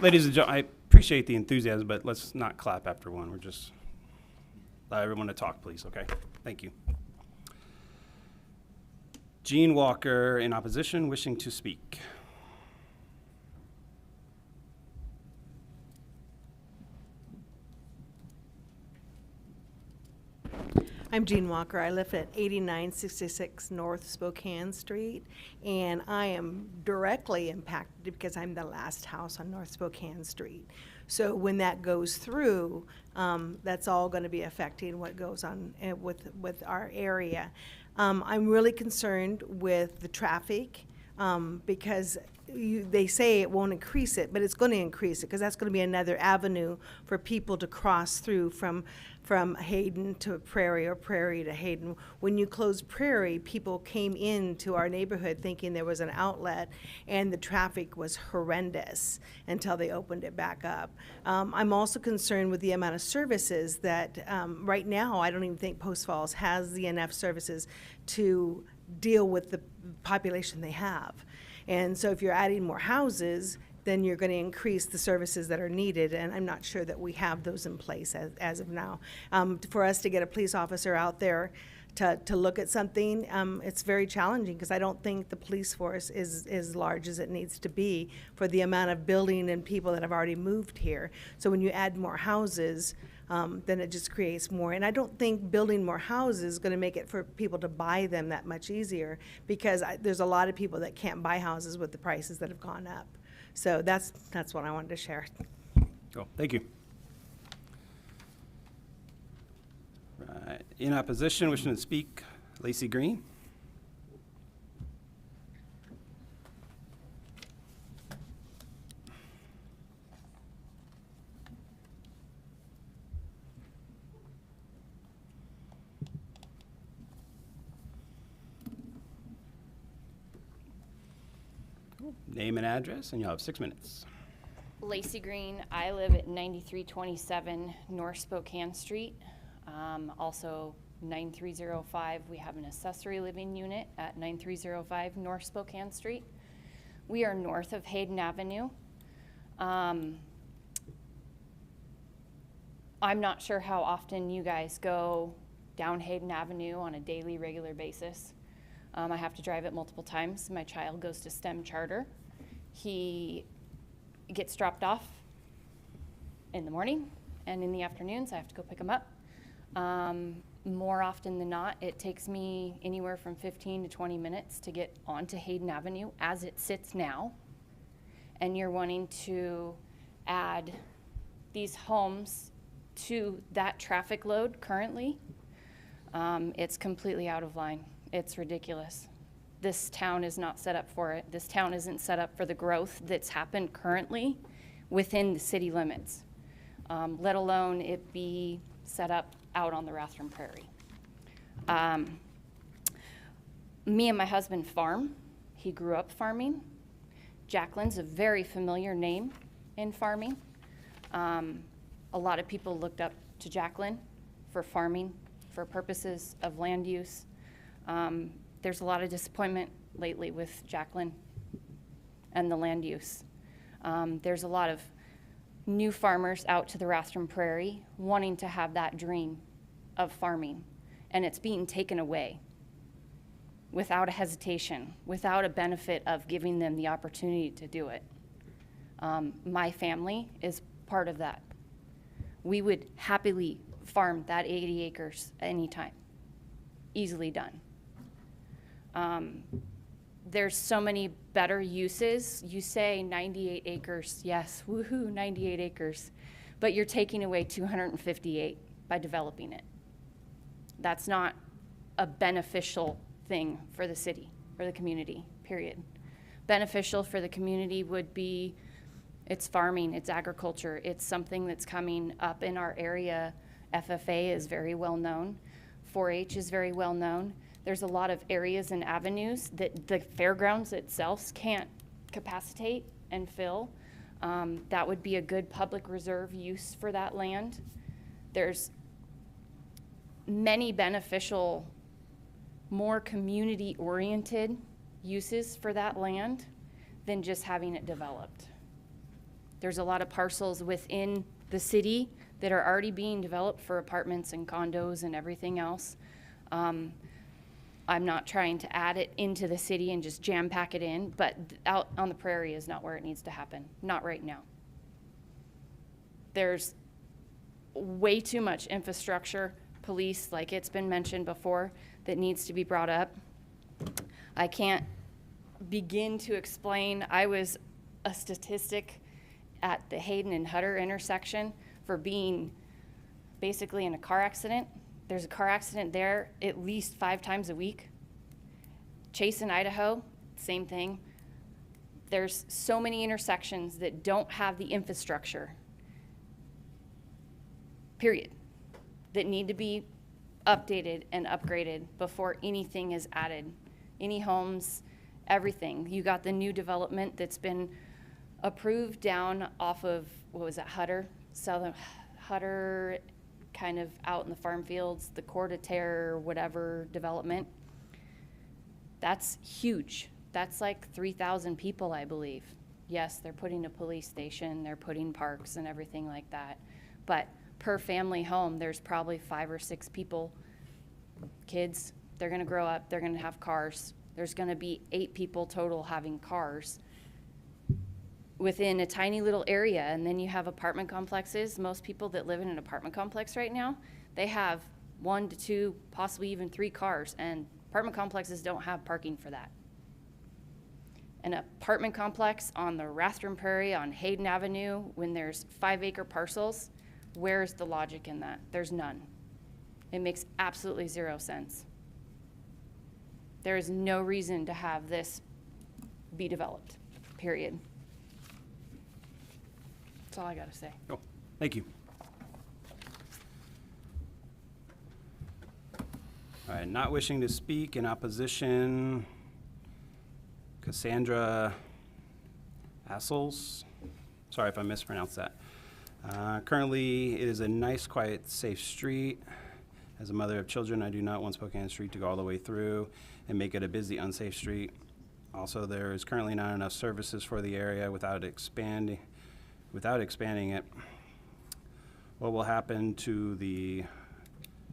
Ladies and gentlemen, I appreciate the enthusiasm, but let's not clap after one. We're just, allow everyone to talk, please, okay? Thank you. Gene Walker, in opposition, wishing to speak. I'm Jean Walker. I live at 8966 North Spokane Street, and I am directly impacted because I'm the last house on North Spokane Street. So when that goes through, that's all going to be affecting what goes on with our area. I'm really concerned with the traffic because they say it won't increase it, but it's going to increase it because that's going to be another avenue for people to cross through from Hayden to Prairie or Prairie to Hayden. When you close Prairie, people came into our neighborhood thinking there was an outlet, and the traffic was horrendous until they opened it back up. I'm also concerned with the amount of services that right now I don't even think Post Falls has the enough services to deal with the population they have. And so if you're adding more houses, then you're going to increase the services that are needed, and I'm not sure that we have those in place as of now. For us to get a police officer out there to look at something, it's very challenging because I don't think the police force is as large as it needs to be for the amount of building and people that have already moved here. So when you add more houses, then it just creates more. And I don't think building more houses is going to make it for people to buy them that much easier because there's a lot of people that can't buy houses with the prices that have gone up. So that's what I wanted to share. Cool, thank you. Right, in opposition, wishing to speak, Lacey Green. Name and address, and you'll have 6 minutes. Lacey Green. I live at 9327 North Spokane Street. Also 9305, we have an accessory living unit at 9305 North Spokane Street. We are north of Hayden Avenue. I'm not sure how often you guys go down Hayden Avenue on a daily, regular basis. I have to drive it multiple times. My child goes to STEM charter. He gets dropped off in the morning, and in the afternoons I have to go pick him up. More often than not, it takes me anywhere from 15 to 20 minutes to get onto Hayden Avenue as it sits now. And you're wanting to add these homes to that traffic load currently. It's completely out of line. It's ridiculous. This town is not set up for it. This town isn't set up for the growth that's happened currently within the city limits, let alone it be set up out on the Rathdrum Prairie. Me and my husband farm. He grew up farming. Jacqueline's a very familiar name in farming. A lot of people looked up to Jacqueline for farming, for purposes of land use. There's a lot of disappointment lately with Jacqueline and the land use. There's a lot of new farmers out to the Rathdrum Prairie wanting to have that dream of farming, and it's being taken away without a hesitation, without a benefit of giving them the opportunity to do it. My family is part of that. We would happily farm that 80 acres anytime, easily done. There's so many better uses. You say 98 acres, yes, woohoo, 98 acres, but you're taking away 258 by developing it. That's not a beneficial thing for the city or the community, period. Beneficial for the community would be it's farming, it's agriculture, it's something that's coming up in our area. FFA is very well known. 4-H is very well known. There's a lot of areas and avenues that the fairgrounds itself can't capacitate and fill. That would be a good public reserve use for that land. There's many beneficial, more community-oriented uses for that land than just having it developed. There's a lot of parcels within the city that are already being developed for apartments and condos and everything else. I'm not trying to add it into the city and just jam pack it in, but out on the prairie is not where it needs to happen, not right now. There's way too much infrastructure police, like it's been mentioned before, that needs to be brought up. I can't begin to explain. I was a statistic at the Hayden and Hutter intersection for being basically in a car accident. There's a car accident there at least 5 times a week. Chase in Idaho, same thing. There's so many intersections that don't have the infrastructure, period, that need to be updated and upgraded before anything is added. Any homes, everything. You got the new development that's been approved down off of, what was that, Hutter? Southern Hutter, kind of out in the farm fields, the Coeur de Terre, whatever development. That's huge. That's like 3,000 people, I believe. Yes, they're putting a police station, they're putting parks and everything like that. But per family home, there's probably 5 or 6 people, kids. They're gonna grow up, they're gonna have cars. There's gonna be 8 people total having cars within a tiny little area. And then you have apartment complexes. Most people that live in an apartment complex right now, they have 1 to 2, possibly even 3 cars, and apartment complexes don't have parking for that. An apartment complex on the Rathdrum Prairie on Hayden Avenue, when there's 5-acre parcels, where's the logic in that? There's none. It makes absolutely 0 sense. There is no reason to have this be developed, period. That's all I gotta say. Cool. Thank you. All right, not wishing to speak in opposition, Cassandra Assels. Sorry if I mispronounced that. Currently, it is a nice, quiet, safe street. As a mother of children, I do not want Spokane Street to go all the way through and make it a busy, unsafe street. Also, there is currently not enough services for the area without expanding it. What will happen to the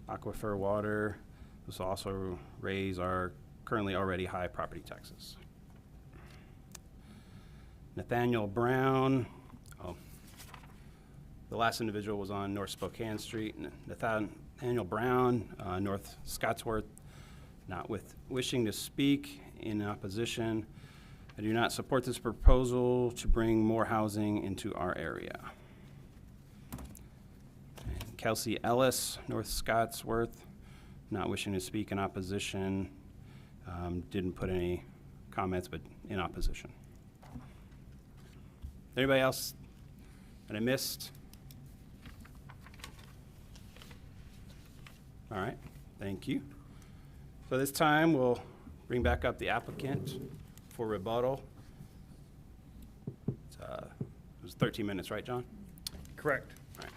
aquifer water? This will also raise our currently already high property taxes. Nathaniel Brown. Oh, the last individual was on North Spokane Street. Nathaniel Brown, North Scottsworth, not wishing to speak in opposition. I do not support this proposal to bring more housing into our area. And Kelsey Ellis, North Scottsworth, not wishing to speak in opposition. Didn't put any comments, but in opposition. Anybody else that I missed? All right, thank you. So this time we'll bring back up the applicant for rebuttal. It was 13 minutes, right, John? Correct. All right.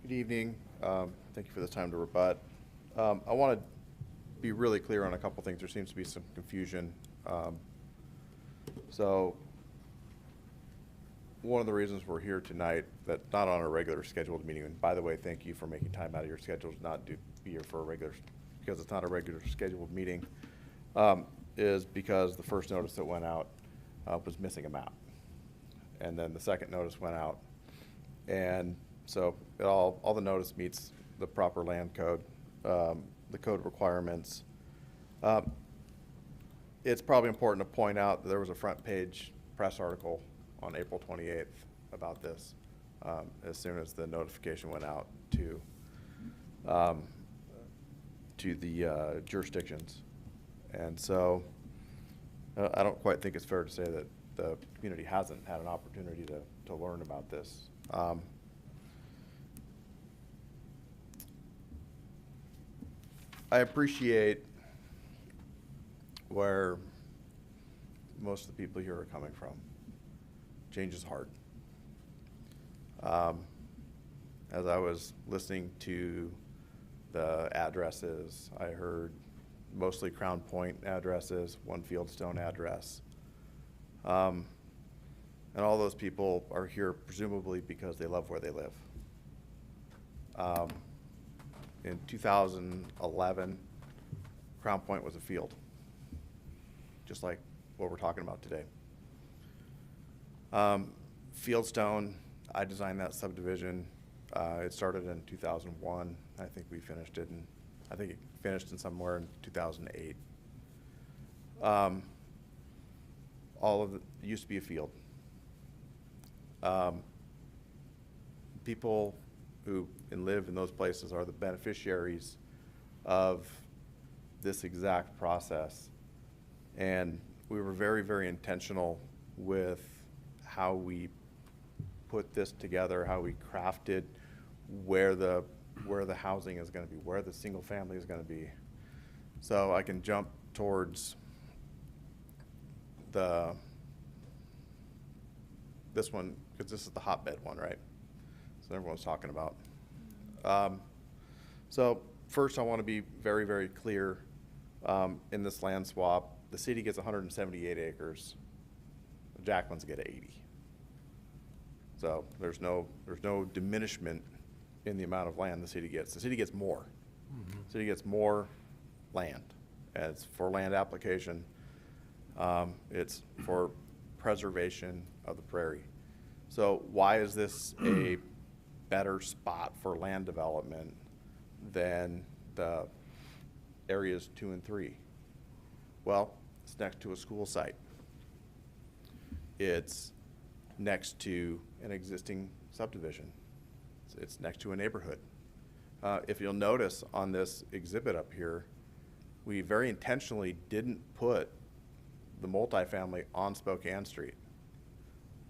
Good evening. Thank you for the time to rebut. I want to be really clear on a couple things. There seems to be some confusion. So one of the reasons we're here tonight, that not on a regular scheduled meeting, and by the way, thank you for making time out of your schedule to not be here for a regular, because it's not a regular scheduled meeting, is because the first notice that went out was missing a map. And then the second notice went out, and so all the notice meets the proper land code, the code requirements. It's probably important to point out that there was a front page press article on April 28th about this, as soon as the notification went out to the jurisdictions. And so I don't quite think it's fair to say that the community hasn't had an opportunity to learn about this. I appreciate where most of the people here are coming from. Change is hard. As I was listening to the addresses, I heard mostly Crown Point addresses, one Fieldstone address. And all those people are here presumably because they love where they live. In 2011, Crown Point was a field, just like what we're talking about today. Fieldstone, I designed that subdivision. It started in 2001. I think we finished it in, I think it finished in somewhere in 2008. All of it used to be a field. People who live in those places are the beneficiaries of this exact process. And we were very, very intentional with how we put this together, how we crafted where the housing is going to be, where the single family is going to be. So I can jump towards this one, because this is the hotbed one, right? So everyone's talking about. So first I want to be very, very clear. In this land swap, the city gets 178 acres. Jacqueline's get 80. So there's no diminishment in the amount of land the city gets. The city gets more. The city gets more land. And it's for land application. It's for preservation of the prairie. So why is this a better spot for land development than the areas 2 and 3? Well, it's next to a school site. It's next to an existing subdivision. It's next to a neighborhood. If you'll notice on this exhibit up here, we very intentionally didn't put the multifamily on Spokane Street.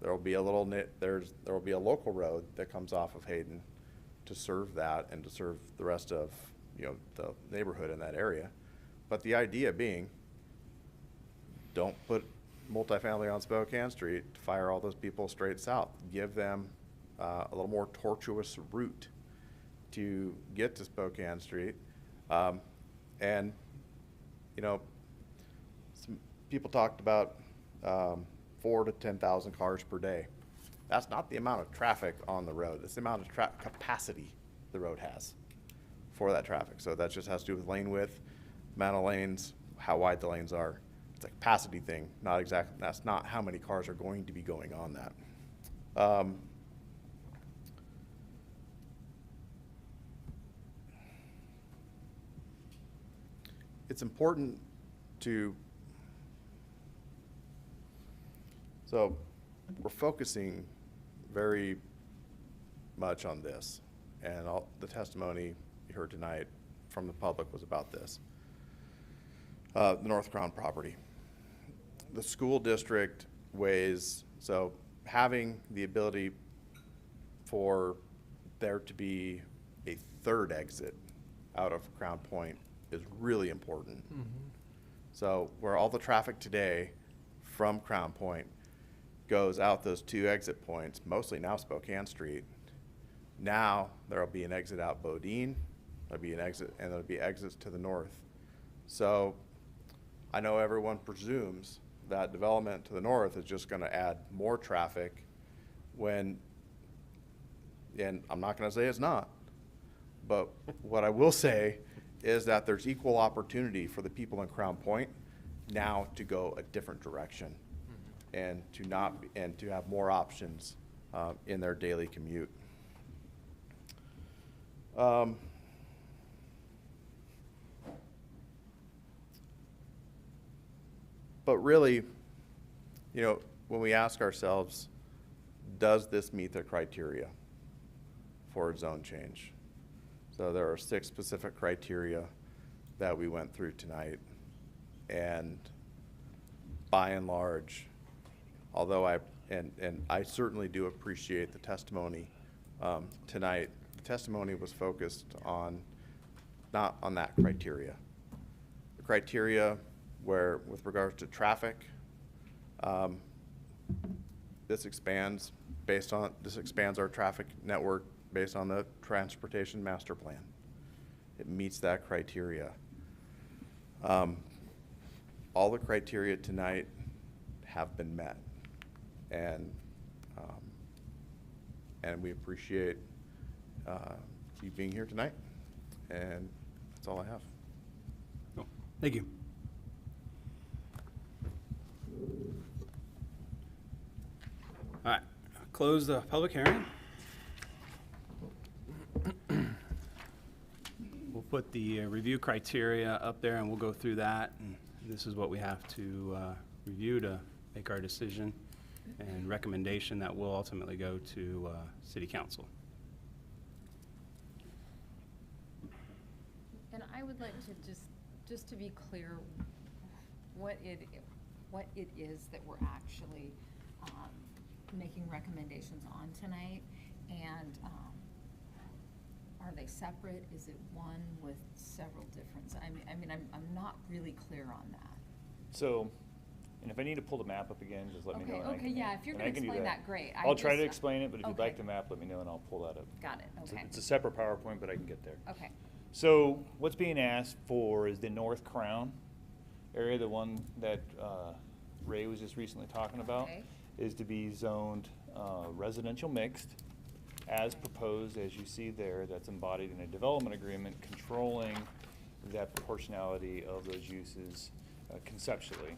There will be a there will be a local road that comes off of Hayden to serve that and to serve the rest of the neighborhood in that area. But the idea being, don't put multifamily on Spokane Street to fire all those people straight south. Give them a little more tortuous route to get to Spokane Street. And some people talked about 4,000 to 10,000 cars per day. That's not the amount of traffic on the road. It's the amount of capacity the road has for that traffic. So that just has to do with lane width, amount of lanes, how wide the lanes are. It's a capacity thing, not exactly. That's not how many cars are going to be going on that. It's important to, so we're focusing very much on this, and all the testimony you heard tonight from the public was about this. The North Crown property. The school district weighs, so having the ability for there to be a third exit out of Crown Point is really important. So where all the traffic today from Crown Point goes out those 2 exit points, mostly now Spokane Street, now there'll be an exit out Bodine, there'll be an exit, and there'll be exits to the north. So I know everyone presumes that development to the north is just going to add more traffic when, and I'm not going to say it's not, but what I will say is that there's equal opportunity for the people in Crown Point now to go a different direction and to have more options in their daily commute. But really, when we ask ourselves, does this meet the criteria for a zone change? So there are 6 specific criteria that we went through tonight. And by and large, although I certainly do appreciate the testimony tonight, the testimony was focused on, not on that criteria. The criteria where, with regards to traffic, this expands our traffic network based on the transportation master plan. It meets that criteria. All the criteria tonight have been met, and we appreciate you being here tonight, and that's all I have. Cool. Thank you. All right, close the public hearing. We'll put the review criteria up there and we'll go through that. And this is what we have to review to make our decision and recommendation that will ultimately go to City Council. And I would like to just to be clear, what it is that we're actually making recommendations on tonight, and are they separate? Is it one with several different? I mean, I'm not really clear on that. So, and if I need to pull the map up again, just let me know. and I Okay, can- yeah, if you're and gonna I can do explain that, great. I'll try to explain it, but if you'd okay. like the map, let me know and I'll pull that up. Got it, okay. It's a separate PowerPoint, but I can get there. Okay. So what's being asked for is the North Crown area, the one that Ray was just recently talking about, Okay. is to be zoned residential mixed as proposed, as you see there. That's embodied in a development agreement controlling that proportionality of those uses conceptually.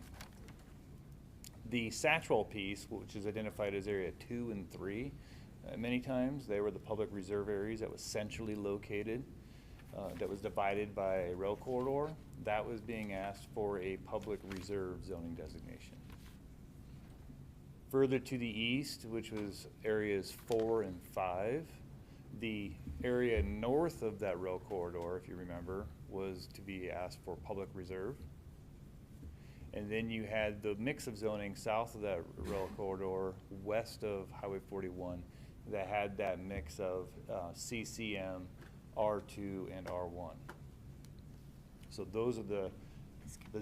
The Satchwell piece, which is identified as area 2 and 3, many times they were the public reserve areas that was centrally located, that was divided by a rail corridor. That was being asked for a public reserve zoning designation. Further to the east, which was areas 4 and 5, the area north of that rail corridor, if you remember, was to be asked for public reserve. And then you had the mix of zoning south of that rail corridor, west of Highway 41, that had that mix of CCM, R2, and R1. So those are the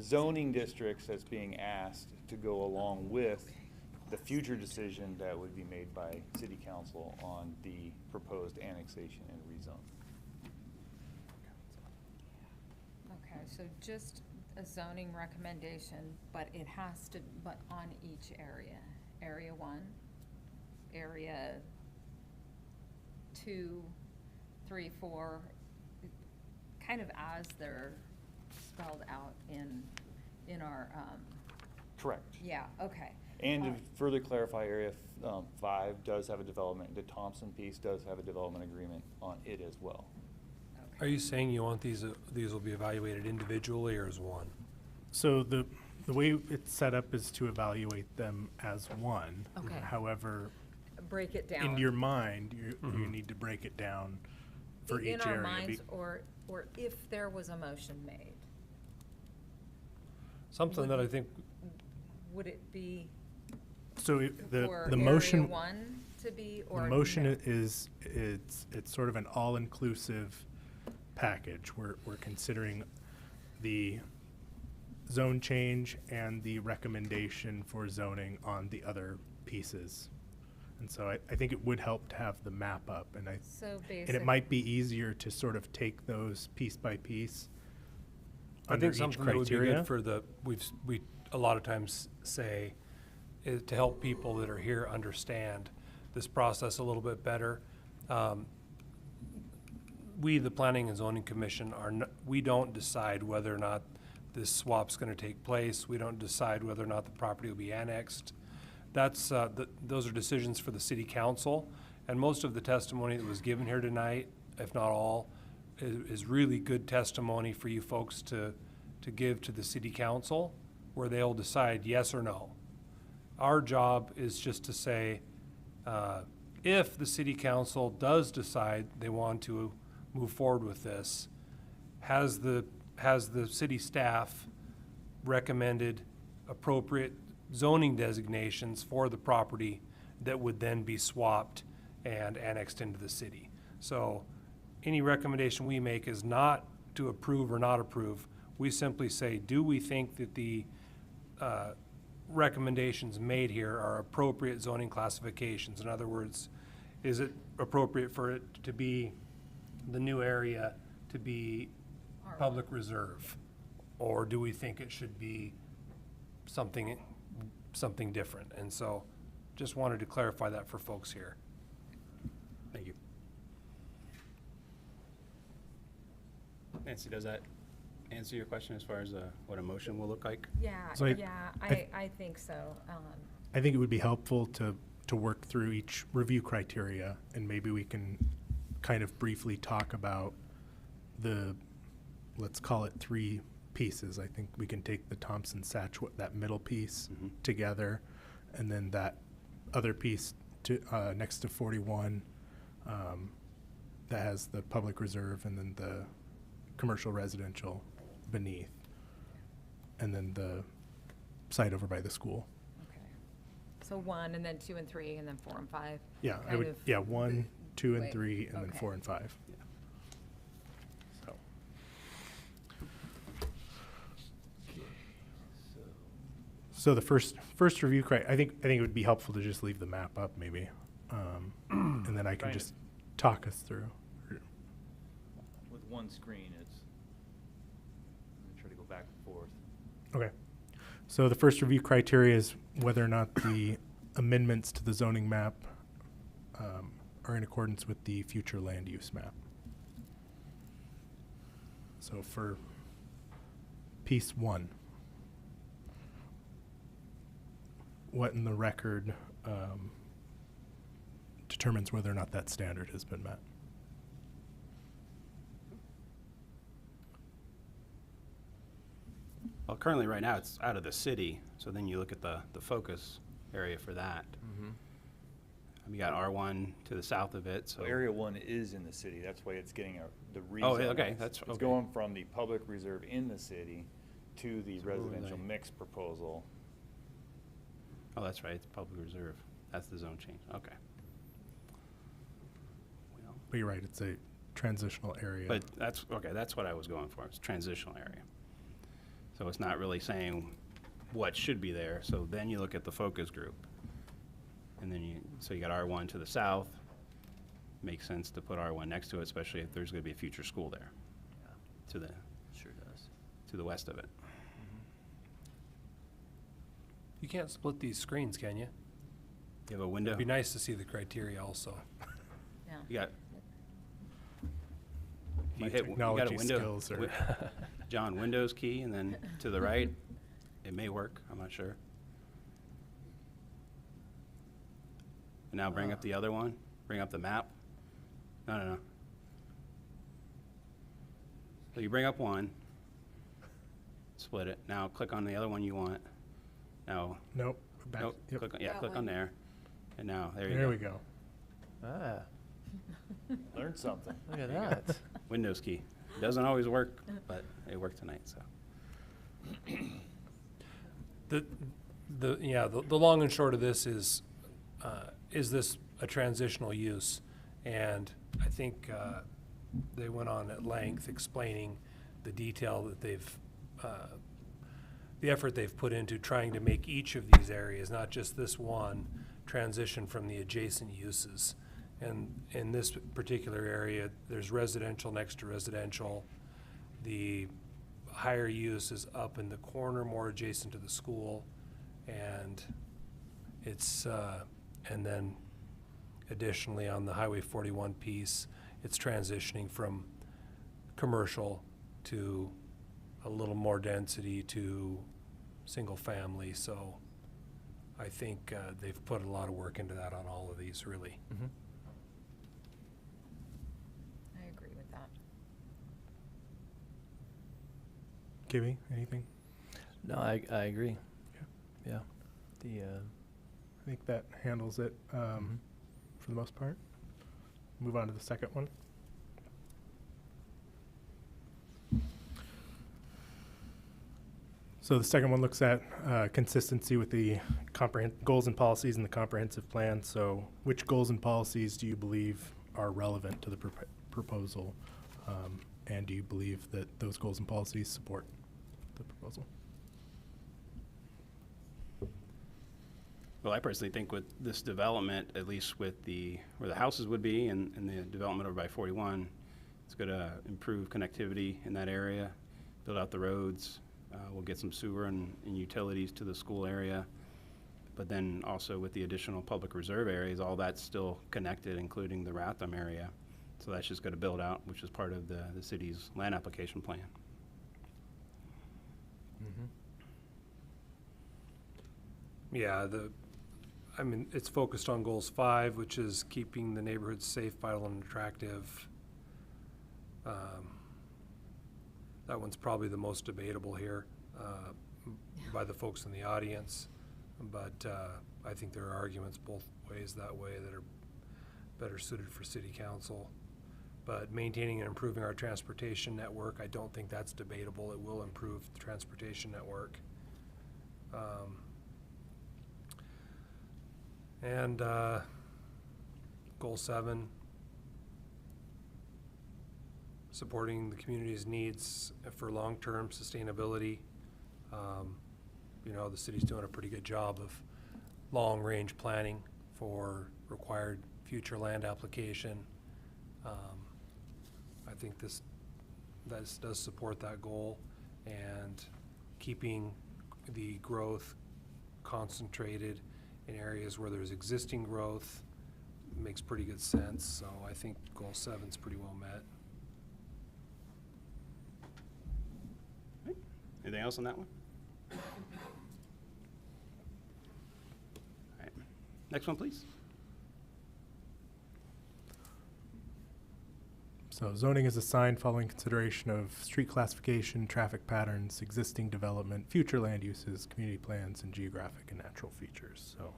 zoning districts that's being asked to go along with the future decision that would be made by City Council on the proposed annexation and rezone. Okay, so just a zoning recommendation, but it has to, but on each area. Area 1, area 2, 3, 4, kind of as they're spelled out in our, Correct. yeah, okay. And to further clarify, Area 5 does have a development, the Thompson piece does have a development agreement on it as well. Are you saying you want these will be evaluated individually or as one? So the way it's set up is to evaluate them as one. Okay. However, Break it down. in your mind, you need to break it down for each area. In our minds, or if there was a motion made, Something that I think, would it be So for the area motion. 1 to be, or? The motion no? is, it's sort of an all-inclusive package. We're considering the zone change and the recommendation for zoning on the other pieces. And so I think it would help to have the map up, and So and it might be easier to sort of take those piece by piece I under think each something that would be criteria. good for we a lot of times say, is to help people that are here understand this process a little bit better. We, the Planning and Zoning Commission, we don't decide whether or not this swap's gonna take place. We don't decide whether or not the property will be annexed. That's, those are decisions for the City Council, and most of the testimony that was given here tonight, if not all, is really good testimony for you folks to give to the City Council, where they'll decide yes or no. Our job is just to say, if the City Council does decide they want to move forward with this, has the city staff recommended appropriate zoning designations for the property that would then be swapped and annexed into the city? So any recommendation we make is not to approve or not approve. We simply say, do we think that the recommendations made here are appropriate zoning classifications? In other words, is it appropriate for it to be the new area to be public reserve? Or do we think it should be something different? And so just wanted to clarify that for folks here. Thank you. Nancy, does that answer your question as far as what a motion will look like? Yeah, So I think so. I think it would be helpful to work through each review criteria, and maybe we can kind of briefly talk about let's call it 3 pieces. I think we can take the Thompson Satchwell, that middle piece together, and then that other piece next to 41 that has the public reserve, and then the commercial residential beneath, and then the site over by the school. Okay. So 1, and then 2 and 3, and then 4 and 5? Yeah, I kind would, of- yeah, 1, 2, and Wait, 3, and then okay. 4 and 5. So, so the first review I think it would be helpful to just leave the map up maybe, and then I can Kind of. just talk us through. With one screen, it's, I'm gonna try to go back and forth. Okay. So the first review criteria is whether or not the amendments to the zoning map are in accordance with the future land use map. So for piece 1, what in the record determines whether or not that standard has been met? Well, currently, right now, it's out of the city, so then you look at the focus area for that. You got R1 to the south of it, so. So Area 1 is in the city, that's why it's getting the rezone. Oh, yeah, okay, that's, It's okay. going from the public reserve in the city to the So where were residential they? mix proposal. Oh, that's right, it's public reserve. That's the zone change, okay. Well, But you're right, it's a transitional area. but that's, okay, that's what I was going for, it's transitional area. So it's not really saying what should be there, so then you look at the focus group. And then so you got R1 to the south, makes sense to put R1 next to it, especially if there's gonna be a future school there. To the, Sure does. to the west of it. You can't split these screens, can you? You have a window, It'd be nice to see the criteria also. Yeah. you got. If My you hit, you got technology a window, skills are- John, Windows key, and then to the right, it may work, I'm not sure. And now bring up the other one, bring up the map. No. So you bring up one, split it, now click on the other one you want. Now, Nope. Back, nope, yep. click on, yeah, That click on one. there, and now, there you go. There we go. Ah, Learn something. look at that. Windows key. Doesn't always work, but it worked tonight, so. The long and short of this is this a transitional use? And I think they went on at length explaining the detail that the effort they've put into trying to make each of these areas, not just this one, transition from the adjacent uses. And in this particular area, there's residential next to residential. The higher use is up in the corner, more adjacent to the school. And it's, and then additionally on the Highway 41 piece, it's transitioning from commercial to a little more density to single family. So I think they've put a lot of work into that on all of these, really. Mhm. I agree with that. Gibby, anything? No, I agree. Yeah. Yeah. The, I think that handles it for the most part. Move on to the second one. So the second one looks at consistency with the goals and policies in the comprehensive plan. So which goals and policies do you believe are relevant to the proposal? And do you believe that those goals and policies support the proposal? Well, I personally think with this development, at least with where the houses would be and the development over by 41, it's going to improve connectivity in that area, build out the roads, We'll get some sewer and utilities to the school area. But then also with the additional public reserve areas, all that's still connected, including the Ratham area. So that's just gonna build out, which is part of the city's land application plan. Yeah, I mean, it's focused on goals 5, which is keeping the neighborhood safe, vital, and attractive. That one's probably the most debatable here by the folks in the audience. But I think there are arguments both ways that way that are better suited for city council. But maintaining and improving our transportation network, I don't think that's debatable. It will improve the transportation network. And goal 7, supporting the community's needs for long-term sustainability. You know, the city's doing a pretty good job of long-range planning for required future land application. I think this does support that goal, and keeping the growth concentrated in areas where there's existing growth makes pretty good sense. So I think goal 7's pretty well met. Anything else on that one? All right. Next one, please. So zoning is assigned following consideration of street classification, traffic patterns, existing development, future land uses, community plans, and geographic and natural features. So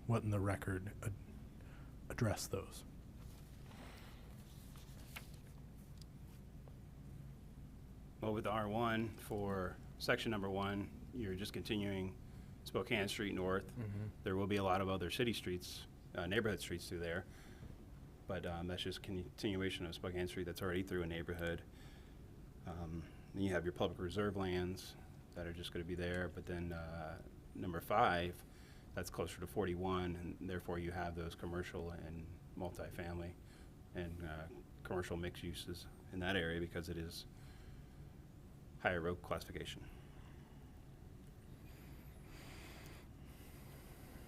what in the record address those? Well, with the R1 for section number 1, you're just continuing Spokane Street north. There will be a lot of other city streets, neighborhood streets through there. But that's just continuation of Spokane Street that's already through a neighborhood. Then you have your public reserve lands that are just going to be there. But then number 5, that's closer to 41, and therefore you have those commercial and multifamily and commercial mixed uses in that area because it is higher road classification.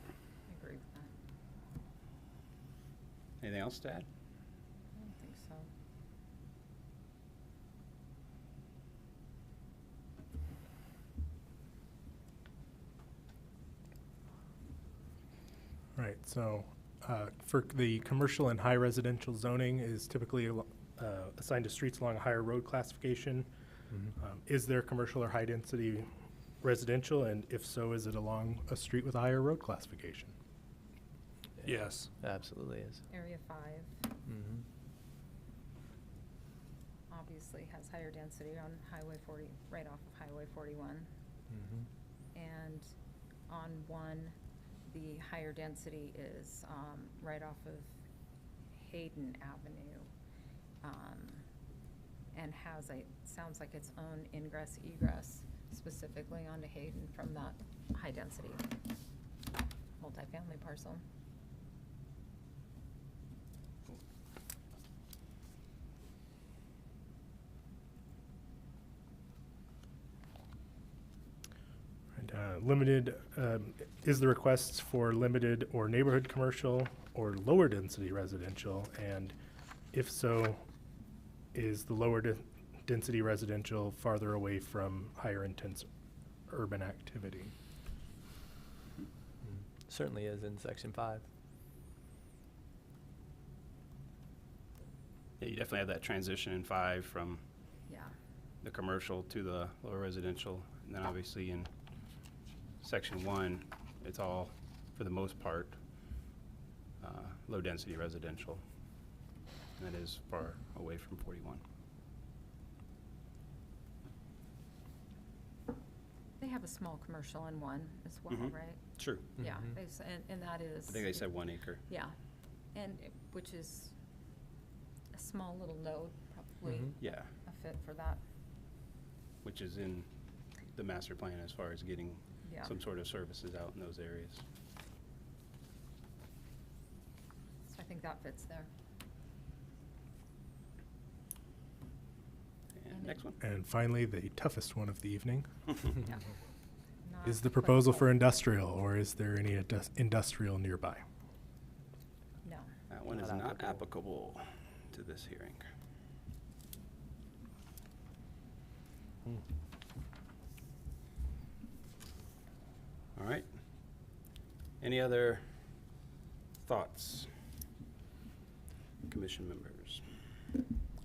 I agree with that. Anything else to add? I don't think so. Right, so for the commercial and high residential zoning is typically assigned to streets along a higher road classification. Is there commercial or high density residential, and if so, is it along a street with a higher road classification? Yes. Absolutely is. Area 5 Mm-hmm. obviously has higher density on Highway 40, right off of Highway 41. Mm-hmm. And on 1, the higher density is right off of Hayden Avenue, and has sounds like its own ingress egress specifically onto Hayden from that high density multifamily parcel. And limited, is the request for limited or neighborhood commercial or lower density residential? And if so, is the lower density residential farther away from higher intense urban activity? Certainly is in section 5. Yeah, you definitely have that transition in 5 from Yeah. the commercial to the lower residential. And then obviously in section 1, it's all, for the most part, low-density residential. And that is far away from 41. They have a small commercial in 1 as well, Mhm. right? True. Yeah, Mhm. and that is. I think they said 1 acre. Yeah, which is a small little node, probably Mhm. Yeah, a fit for that. which is in the master plan as far as getting Yeah. some sort of services out in those areas. So I think that fits there. And And next one. And finally, the toughest one of the evening. Not Is the proposal applicable. for industrial, or is there any industrial nearby? No. That one is Not not applicable. applicable to this hearing. All right. Any other thoughts? Commission members?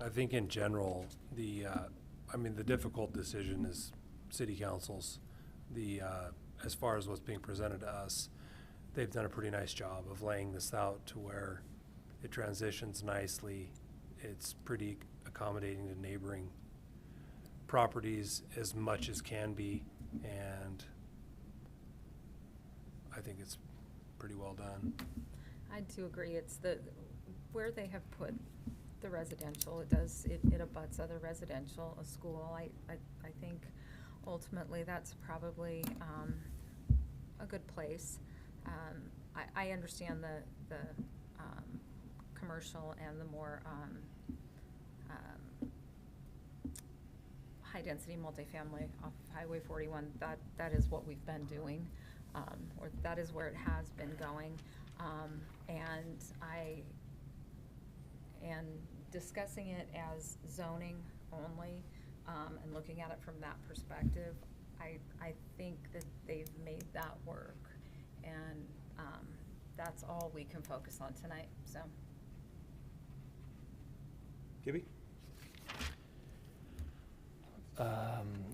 I think in general, the difficult decision is city council's. As far as what's being presented to us, they've done a pretty nice job of laying this out to where it transitions nicely. It's pretty accommodating to neighboring properties as much as can be, and I think it's pretty well done. I do agree. It's where they have put the residential, it abuts other residential, a school. I think ultimately that's probably a good place. I understand the commercial and the more high-density multifamily off Highway 41. That is what we've been doing, or that is where it has been going. And discussing it as zoning only, and looking at it from that perspective, I think that they've made that work. And that's all we can focus on tonight, so. Gibby?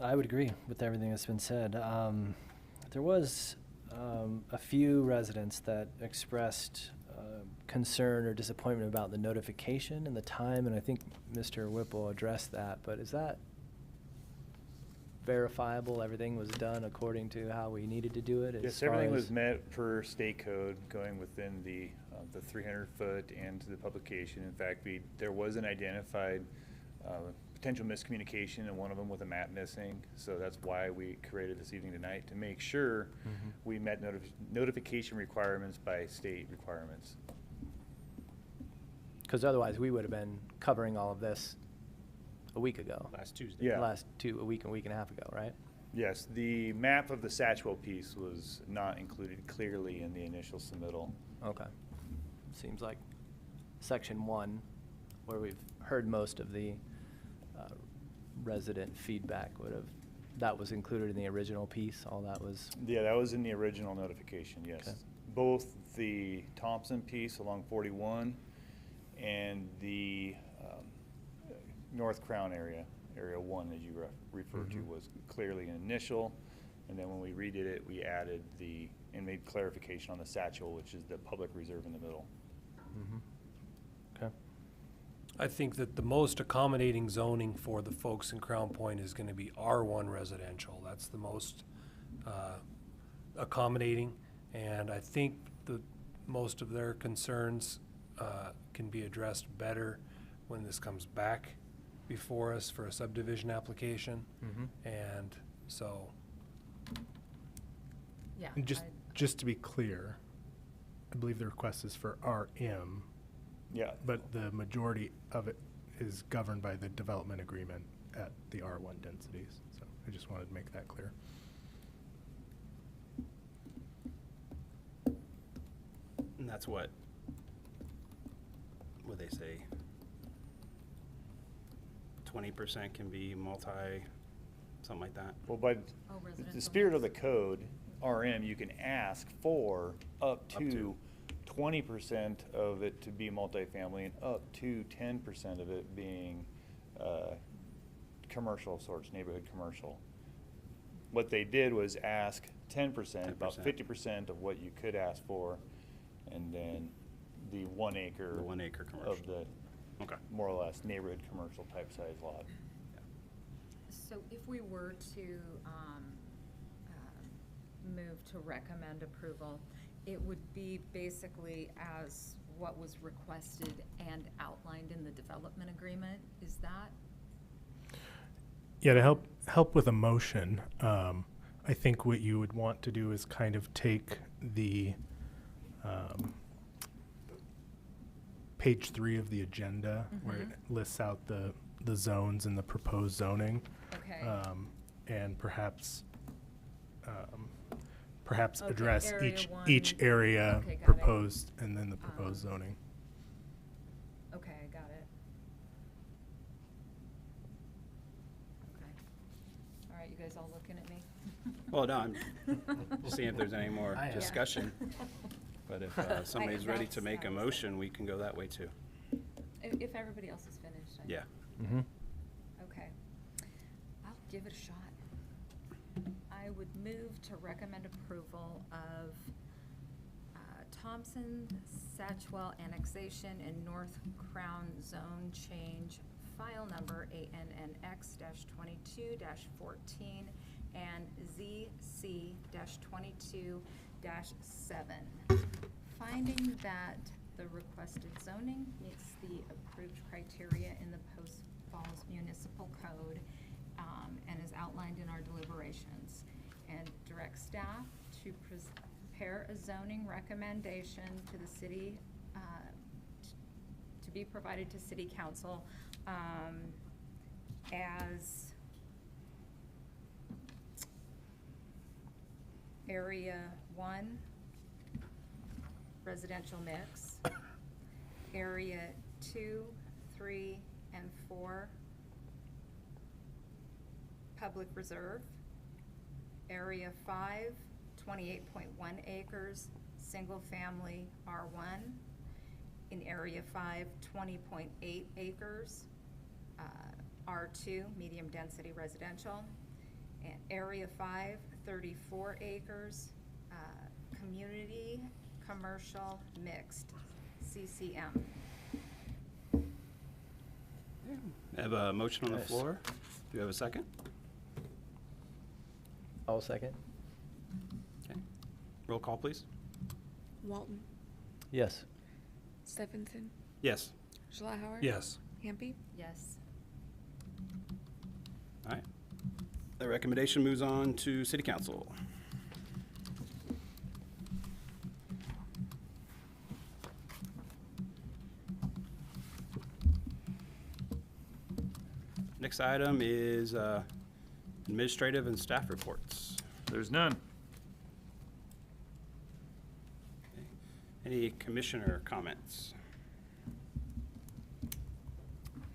I would agree with everything that's been said. There was a few residents that expressed concern or disappointment about the notification and the time, and I think Mr. Whipple addressed that, but is that verifiable? Everything was done according to how we needed to do it? as Yes, far everything as- was met per state code, going within the 300-foot and the publication. In fact, there was an identified potential miscommunication, and one of them with a map missing. So that's why we created this evening tonight, to make sure we met notification requirements by state requirements. Because otherwise, we would have been covering all of this a week ago. Last Tuesday. Yeah. A week and a half ago, right? Yes, the map of the Satchwell piece was not included clearly in the initial submittal. Okay. Seems like section 1, where we've heard most of the resident feedback, that was included in the original piece, all that was, Yeah, that was in the original notification, yes. Okay. Both the Thompson piece along 41 and the North Crown area 1, as you referred to, was clearly an initial. And then when we redid it, we added and made clarification on the Satchwell, which is the public reserve in the middle. okay. I think that the most accommodating zoning for the folks in Crown Point is gonna be R1 residential. That's the most accommodating, and I think most of their concerns can be addressed better when this comes back before us for a subdivision application. And so, Yeah. And just to be clear, I believe the request is for RM, Yeah. but the majority of it is governed by the development agreement at the R1 densities. So I just wanted to make that clear. And that's what they say? 20% can be something like that? Well, by Oh, the residential spirit of the mix. code, RM, you can ask for up to 20% of it to be multifamily and up to 10% of it being commercial sorts, neighborhood commercial. What they did was ask 10%, about 10%. 50% of what you could ask for, and then the 1 acre. The 1 acre commercial. Of the Okay. more or less neighborhood commercial type size lot. So if we were to move to recommend approval, it would be basically as what was requested and outlined in the development agreement, is that? Yeah, to help with a motion, I think what you would want to do is kind of take the page 3 of the agenda, where it lists out the zones and the proposed zoning. Okay. And perhaps Okay, address area each one. area Okay, got it. proposed and then the proposed zoning. Okay, I got it. Okay. All right, you guys all looking at me? Well, no, I'm just seeing if there's any more I am. discussion. But if somebody's ready to make a motion, we can go that way too. If everybody else is finished. Yeah. Mm-hmm. Okay. I'll give it a shot. I would move to recommend approval of Thompson, Satchwell Annexation and North Crown Zone Change, file number ANNX-22-14 and ZC-22-7. Finding that the requested zoning meets the approved criteria in the Post Falls Municipal Code and is outlined in our deliberations, and direct staff to prepare a zoning recommendation to the city, to be provided to city council as Area 1 residential mix, Area 2, 3, and 4 public reserve, Area 5, 28.1 acres, single family R1, in Area 5, 20.8 acres, R2, medium density residential, and Area 5, 34 acres, community, commercial, mixed, CCM. I have a motion on the Nice. floor. Do you have a second? I'll second. Okay. Roll call, please. Walton, Yes. Stephenson, Yes. Schlauer. Yes. Hampi. Yes. All right. The recommendation moves on to city council. Next item is administrative and staff reports. There's none. Any commissioner comments?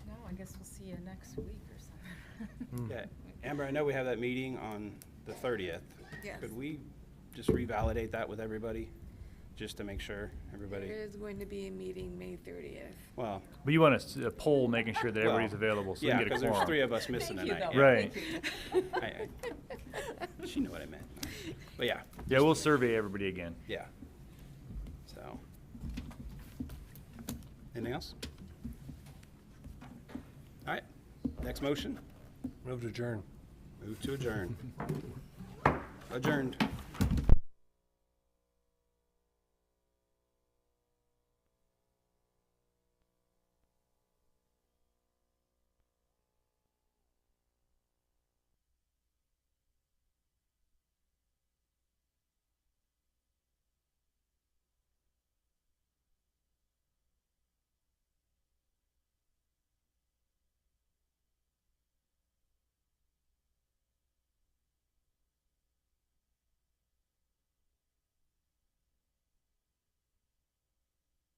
No, I guess we'll see you next week or something. Yeah, Amber, I know we have that meeting on the 30th. Yes. Could we just revalidate that with everybody, just to make sure everybody, There is going to be a meeting May 30th. well, But you want a poll making sure that everybody's Well, available so we yeah, can get a because there's quorum. 3 of us missing Thank you, tonight. though. Yeah. Right. Thank you. She knew what I meant. But yeah, Yeah, we'll survey everybody again. yeah. So, anything else? All right, next motion, Move to adjourn. move to adjourn. Adjourned.